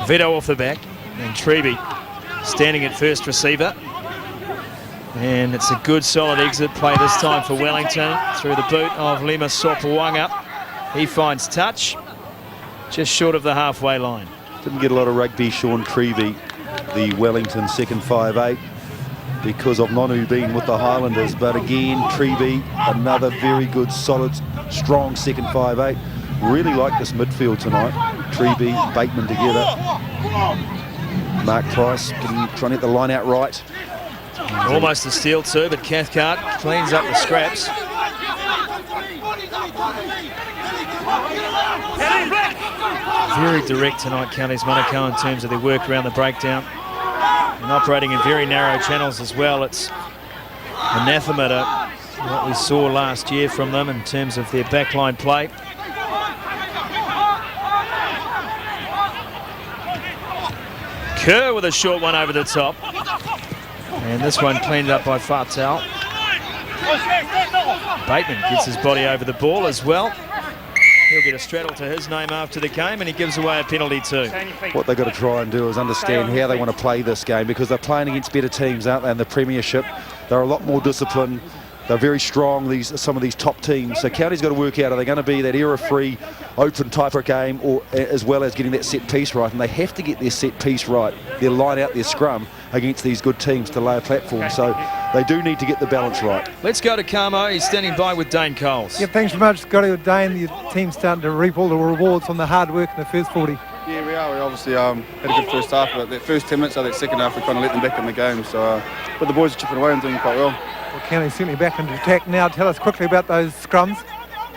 Vito off the back, and Treby standing at first receiver. And it's a good solid exit play this time for Wellington through the boot of Lima Sopuanga. He finds touch just short of the halfway line. Didn't get a lot of rugby, Sean Treby, the Wellington second 5'8", because of Nonu being with the Highlanders. But again, Treby, another very good, solid, strong second 5'8". Really like this midfield tonight. Treby, Bateman together. Mark Price trying to get the line out right. Almost a steal too, but Cathcart cleans up the scraps. Very direct tonight, Counties Manukau, in terms of their work around the breakdown. And operating in very narrow channels as well. It's anathema to what we saw last year from them in terms of their backline play. Kerr with a short one over the top. And this one cleaned up by Fatal. Bateman gets his body over the ball as well. He'll get a straddle to his name after the game, and he gives away a penalty too. What they've got to try and do is understand how they want to play this game, because they're playing against better teams, aren't they, in the Premiership. They're a lot more disciplined. They're very strong, some of these top teams. So County's got to work out, are they going to be that error-free, open type of game, or as well as getting that set piece right? And they have to get their set piece right, their line out, their scrum, against these good teams to lay a platform. So they do need to get the balance right. Let's go to Carmo. He's standing by with Dane Coles. Yeah, thanks very much, Scotty. With Dane, your team's starting to reap all the rewards from the hard work in the first 40. Yeah, we are. We obviously had a good first half, but that first 10 minutes of that second half, we kind of let them back in the game. So, but the boys are chipping away and doing quite well. Well, County's certainly back into attack now. Tell us quickly about those scrums.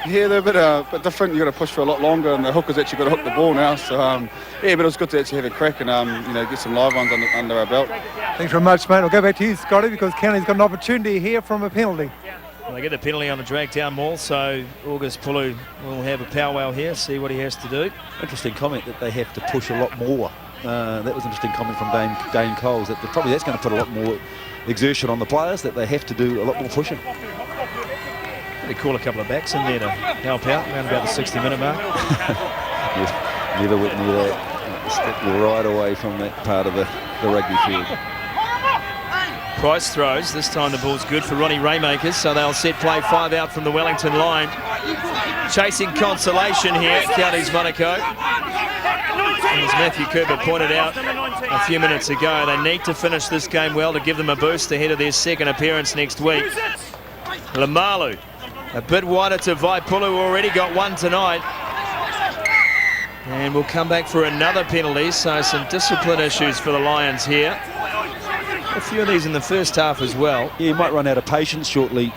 Yeah, they're a bit different. You've got to push for a lot longer, and the hooker's actually got to hook the ball now. So, yeah, but it was good to actually have a crack and, get some live ones under our belt. Thanks very much, mate. I'll go back to you, Scotty, because County's got an opportunity here from a penalty. Well, they get the penalty on the drag down maul, so August Pulu will have a powwow here, see what he has to do. Interesting comment that they have to push a lot more. That was an interesting comment from Dane Coles, that probably that's going to put a lot more exertion on the players, that they have to do a lot more pushing. They call a couple of backs in there to help out around about the 60-minute mark. Yeah, never went near that. Stepped right away from that part of the rugby field. Price throws. This time the ball's good for Ronnie Raymakers, so they'll set play 5 out from the Wellington line. Chasing consolation here, Counties Manukau. As Matthew Cooper pointed out a few minutes ago, they need to finish this game well to give them a boost ahead of their second appearance next week. Lamalu, a bit wider to Vaipulu, already got one tonight. And we'll come back for another penalty, so some discipline issues for the Lions here. A few of these in the first half as well. Yeah, he might run out of patience shortly.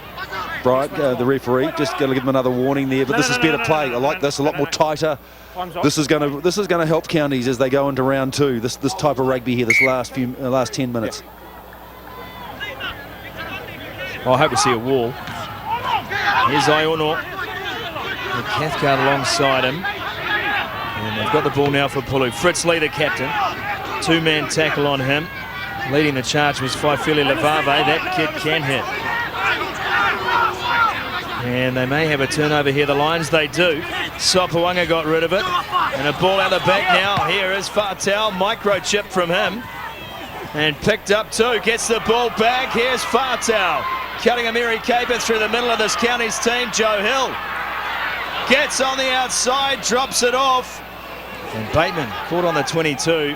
Brian, the referee. Just going to give him another warning there. But this is better play. I like this. A lot more tighter. This is going to help counties as they go into round 2. This type of rugby here. This last 10 minutes. I hope we see a wall. Here's Iono. The Cathcart alongside him. And they've got the ball now for Pulu. Fritz Lee, the captain. 2-man tackle on him. Leading the charge was Faifele Lavave. That kid can hit. And they may have a turnover here. The Lions, they do. Sopuanga got rid of it. And a ball out the back now. Here is Fatau. Microchip from him. And picked up too. Gets the ball back. Here's Fatau. Cutting a Mary Caper through the middle of this county's team. Joe Hill gets on the outside. Drops it off. And Bateman caught on the 22.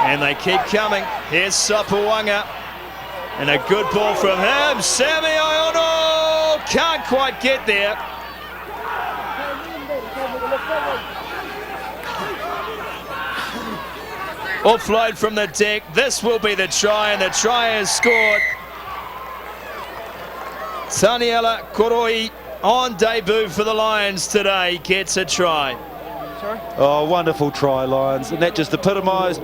And they keep coming. Here's Sopuanga. And a good ball from him. Sammy Iono can't quite get there. Offload from the deck. This will be the try, and the try is scored. Taniela Koroi on debut for the Lions today gets a try. Oh, wonderful try, Lions. And that just epitomised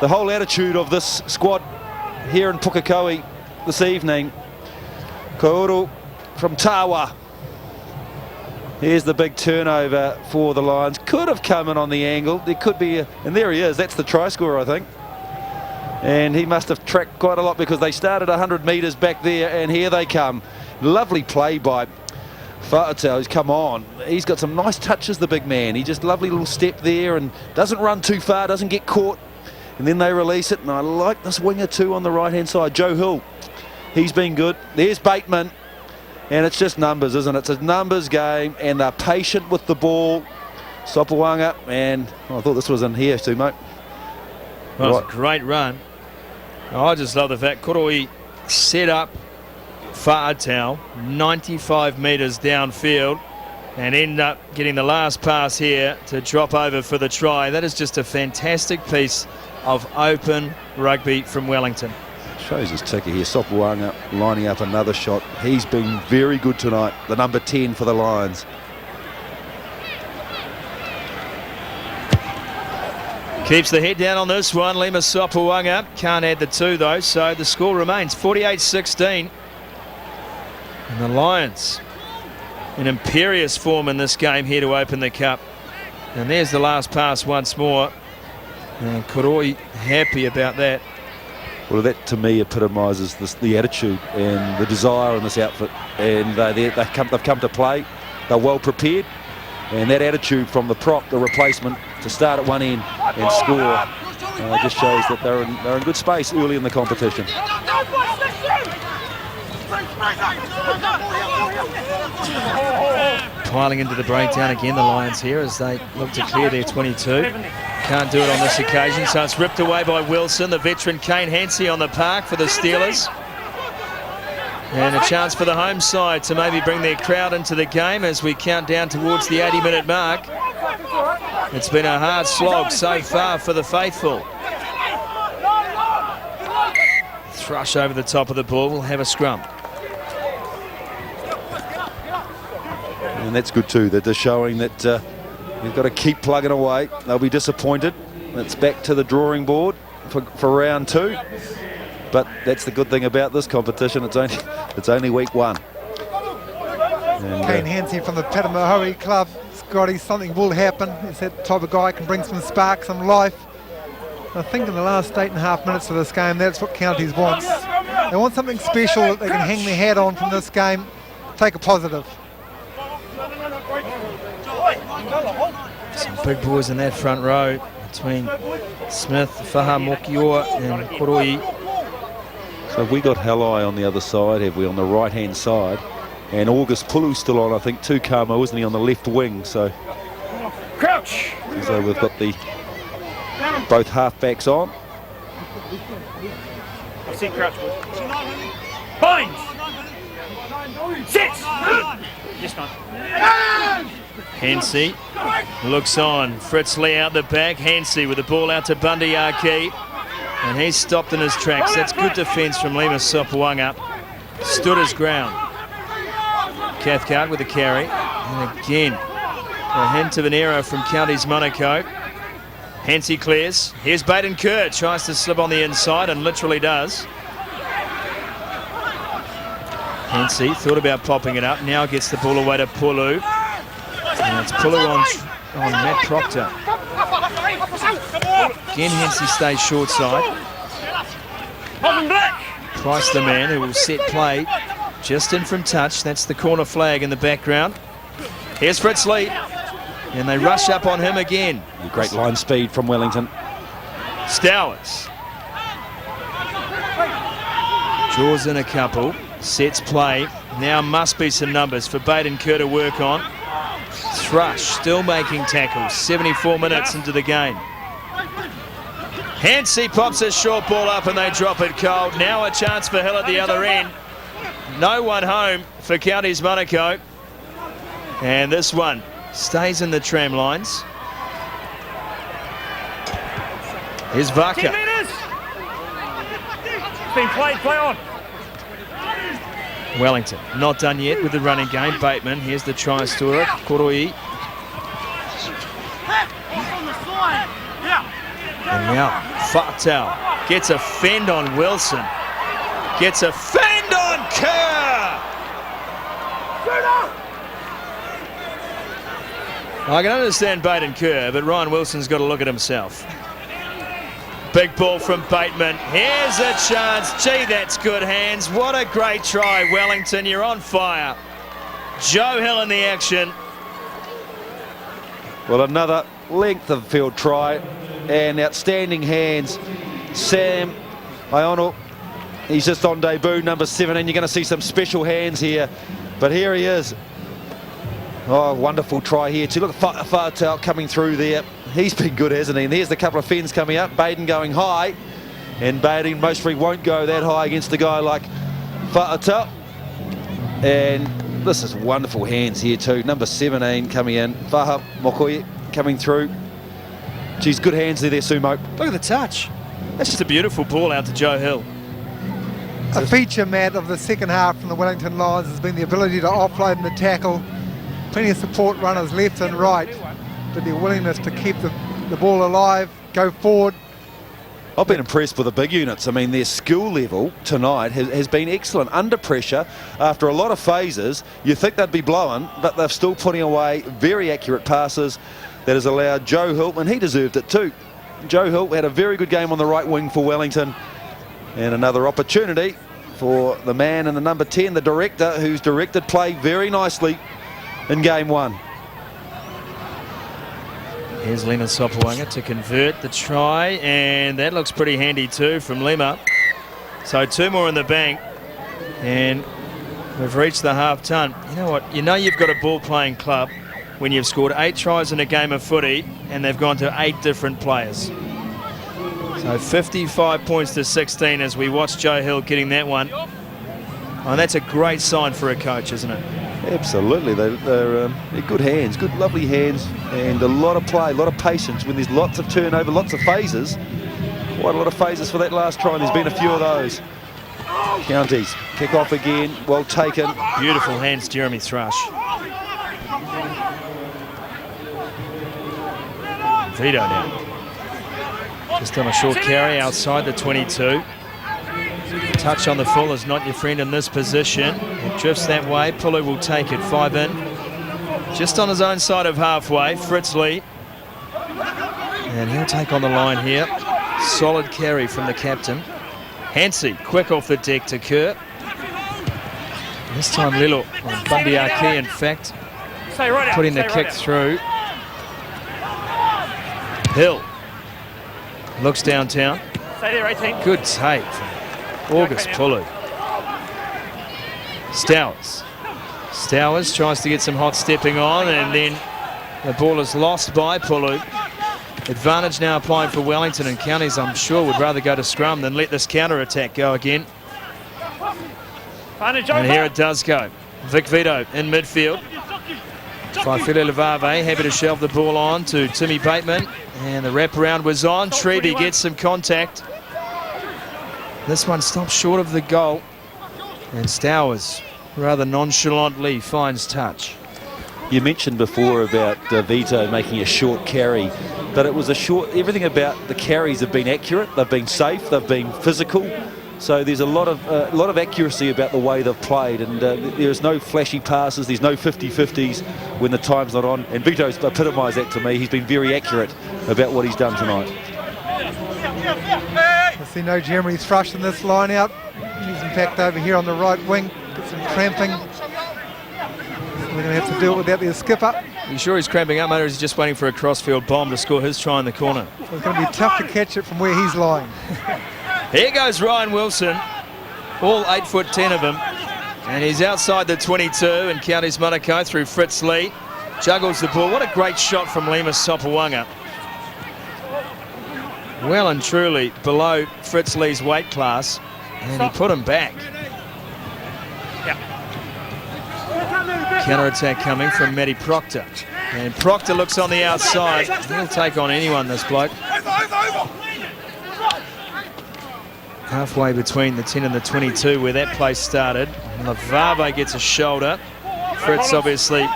the whole attitude of this squad here in Pukekohe this evening. Kauru from Tawa. Here's the big turnover for the Lions. Could have come in on the angle. There could be and there he is. That's the try scorer, I think. And he must have tracked quite a lot because they started 100 metres back there, and here they come. Lovely play by Fa'atau. He's come on. He's got some nice touches, the big man. He just lovely little step there and doesn't run too far, doesn't get caught. And then they release it, and I like this winger too on the right-hand side. Joe Hill, he's been good. There's Bateman, and it's just numbers, isn't it? It's a numbers game, and they're patient with the ball. Sopuanga, and I thought this was in here too, mate. That was a great run. I just love the fact Koroi set up Fa'atau 95 metres downfield and end up getting the last pass here to drop over for the try. That is just a fantastic piece of open rugby from Wellington. Shows his ticker here. Sopuanga lining up another shot. He's been very good tonight, the number 10 for the Lions. Keeps the head down on this one. Lima Sopuanga can't add the 2 though, so the score remains 48-16. And the Lions in imperious form in this game here to open the cup. And there's the last pass once more. And Koroi happy about that. Well, that to me epitomises the attitude and the desire in this outfit. And they've come to play. They're well prepared. And that attitude from the prop, the replacement, to start at one end and score just shows that they're in good space early in the competition. Piling into the breakdown again, the Lions here as they look to clear their 22. Can't do it on this occasion, so it's ripped away by Wilson. The veteran Kane Hansey on the park for the Steelers. And a chance for the home side to maybe bring their crowd into the game as we count down towards the 80-minute mark. It's been a hard slog so far for the faithful. Thrush over the top of the ball. We'll have a scrum. And that's good too. They're just showing that you've got to keep plugging away. They'll be disappointed. It's back to the drawing board for round 2. But that's the good thing about this competition. It's only week 1. And, Kane Hansey from the Patamahoe Club. Scotty, something will happen. He's that type of guy who can bring some spark, some life. I think in the last 8.5 minutes of this game, that's what counties wants. They want something special that they can hang their hat on from this game. Take a positive. Some big boys in that front row between Smith, Faha Mokior and Koroi. So we got Halai on the other side, have we, on the right-hand side. And August Pulu still on, I think, Tukamo, isn't he, on the left wing. So Crouch! So we've got both half-backs on. I see Crouch. Bind! Sit! Yes, man. Hansey looks on. Fritz Lee out the back. Hansey with the ball out to Bundyaki. And he's stopped in his tracks. That's good defence from Lima Sopuanga. Stood his ground. Cathcart with the carry. And again, a hint of an error from Counties Manukau. Hansey clears. Here's Baden Kerr. Tries to slip on the inside and literally does. Hansey thought about popping it up. Now gets the ball away to Pulu. And it's Pulu on Matt Proctor. Again, Hansey stays short side. Price the man who will set play just in from touch. That's the corner flag in the background. Here's Fritz Lee. And they rush up on him again. Great line speed from Wellington. Stowers. Draws in a couple. Sets play. Now must be some numbers for Baden Kerr to work on. Thrush still making tackles. 74 minutes into the game. Hansey pops a short ball up and they drop it cold. Now a chance for Hill at the other end. No one home for Counties Manukau. And this one stays in the tram lines. Here's Vaka. 10 metres. It's been played, play on. Wellington not done yet with the running game. Bateman, here's the try scorer, Koroi. And now Fatal gets a fend on Wilson. Gets a fend on Kerr. I can understand Baden Kerr, but Ryan Wilson's got to look at himself. Big ball from Bateman. Here's a chance. Gee, that's good hands. What a great try, Wellington. You're on fire. Joe Hill in the action. Well, another length of field try and outstanding hands. Sam Iono, he's just on debut, number 17. You're going to see some special hands here, but here he is. Oh, wonderful try here too. Look at Fatal coming through there. He's been good, hasn't he? And there's the couple of fends coming up. Baden going high, and Baden mostly won't go that high against a guy like Fatal. And this is wonderful hands here too. Number 17 coming in. Faha Mokoye coming through. Geez, good hands there, Sumo. Look at the touch. That's just a beautiful ball out to Joe Hill. A feature, Matt, of the second half from the Wellington Lions has been the ability to offload in the tackle. Plenty of support runners left and right, but their willingness to keep the ball alive, go forward. I've been impressed with the big units. I mean, their skill level tonight has been excellent. Under pressure, after a lot of phases, you think they'd be blowing, but they're still putting away very accurate passes that has allowed Joe Hill, and he deserved it too. Joe Hill had a very good game on the right wing for Wellington, and another opportunity for the man in the number 10, the director, who's directed play very nicely in game one. Here's Lima Sopawanga to convert the try, and that looks pretty handy too from Lima. So 2 more in the bank, and we've reached the half ton. You know what? You know you've got a ball-playing club when you've scored 8 tries in a game of footy, and they've gone to 8 different players. So 55 points to 16 as we watch Joe Hill getting that one. Oh, that's a great sign for a coach, isn't it? Absolutely, they're good hands, good lovely hands, and a lot of play, a lot of patience when there's lots of turnover, lots of phases. Quite a lot of phases for that last try, and there's been a few of those. Counties kick off again, well taken. Beautiful hands, Jeremy Thrush. Vito now. Just on a short carry outside the 22. Touch on the full is not your friend in this position. It drifts that way. Pulu will take it. 5 in. Just on his own side of halfway. Fritz Lee. And he'll take on the line here. Solid carry from the captain. Hansey quick off the deck to Kerr. This time Lilo on Bundyaki, in fact, putting the kick through. Hill looks downtown. Stay there, 18. Good take from August Pulu. Stowers tries to get some hot stepping on, and then the ball is lost by Pulu. Advantage now applying for Wellington, and Counties, I'm sure, would rather go to scrum than let this counter-attack go again. And here it does go. Vic Vito in midfield. Faifele Levave happy to shelve the ball on to Timmy Bateman, and the wraparound was on. Treby gets some contact. This one stops short of the goal, and Stowers rather nonchalantly finds touch. You mentioned before about Vito making a short carry, but it was a short. Everything about the carries have been accurate. They've been safe. They've been physical. So there's a lot of accuracy about the way they've played, and there's no flashy passes. There's no 50-50s when the time's not on. And Vito's epitomised that to me. He's been very accurate about what he's done tonight. I see no Jeremy Thrush in this line out. He's in fact over here on the right wing. Got some cramping. We're going to have to deal with that. There's skipper. Are you sure he's cramping up, mate, or is he just waiting for a crossfield bomb to score his try in the corner? So it's going to be tough to catch it from where he's lying. Here goes Ryan Wilson, all 8'10" of him, and he's outside the 22, and Counties Manukau through Fritz Lee. Juggles the ball. What a great shot from Lemus Sopawanga. Well and truly below Fritz Lee's weight class, and he put him back. Counter-attack coming from Matty Proctor. And Proctor looks on the outside. He'll take on anyone, this bloke. Halfway between the 10 and the 22 where that play started. Lavave gets a shoulder. Fritz obviously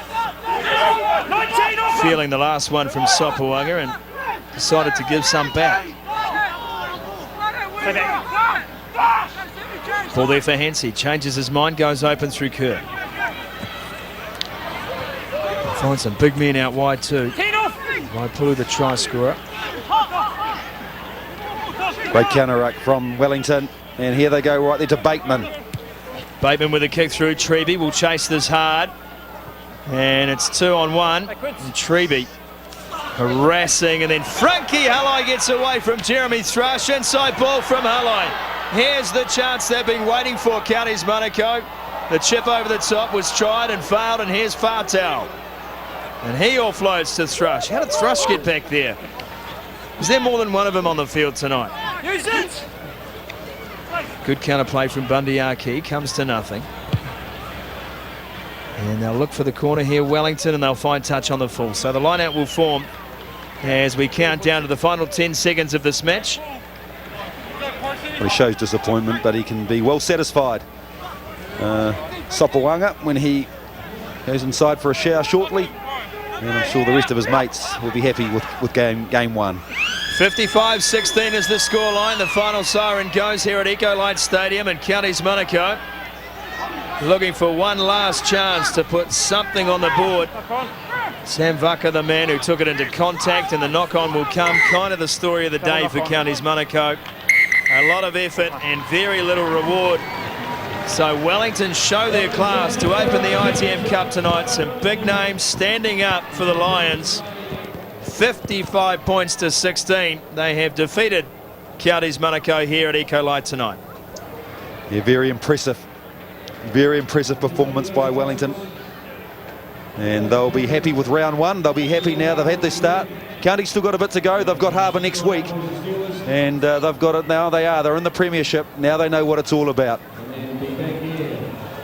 feeling the last one from Sopawanga and decided to give some back. Ball there for Hensey. Changes his mind, goes open through Kerr. Finds some big men out wide too. Waipulu, the try scorer. Great counter-ruck from Wellington, and here they go right there to Bateman. Bateman with a kick through. Treby will chase this hard, and it's 2-on-1. And Treby harassing, and then Frankie Hullai gets away from Jeremy Thrush. Inside ball from Hullai. Here's the chance they've been waiting for, Counties Manukau. The chip over the top was tried and failed, and here's Fartau. And he offloads to Thrush. How did Thrush get back there? Is there more than one of them on the field tonight? Use it! Good counter play from Bundyaki. Comes to nothing. And they'll look for the corner here, Wellington, and they'll find touch on the full. So the line-out will form as we count down to the final 10 seconds of this match. Well, he shows disappointment, but he can be well satisfied. Sopawanga, when he goes inside for a shower shortly, and I'm sure the rest of his mates will be happy with game one. 55-16 is the scoreline. The final siren goes here at Ecolite Stadium, and Counties Manukau looking for one last chance to put something on the board. Sam Vaka, the man who took it into contact, and the knock-on will come. Kind of the story of the day for Counties Manukau. A lot of effort and very little reward. So Wellington show their class to open the ITM Cup tonight. Some big names standing up for the Lions. 55 points to 16. They have defeated Counties Manukau here at Ecolite tonight. Yeah, very impressive. Very impressive performance by Wellington. And they'll be happy with round one. They'll be happy now they've had their start. County's still got a bit to go. They've got Harbour next week. And they've got it now. They're in the premiership. Now they know what it's all about.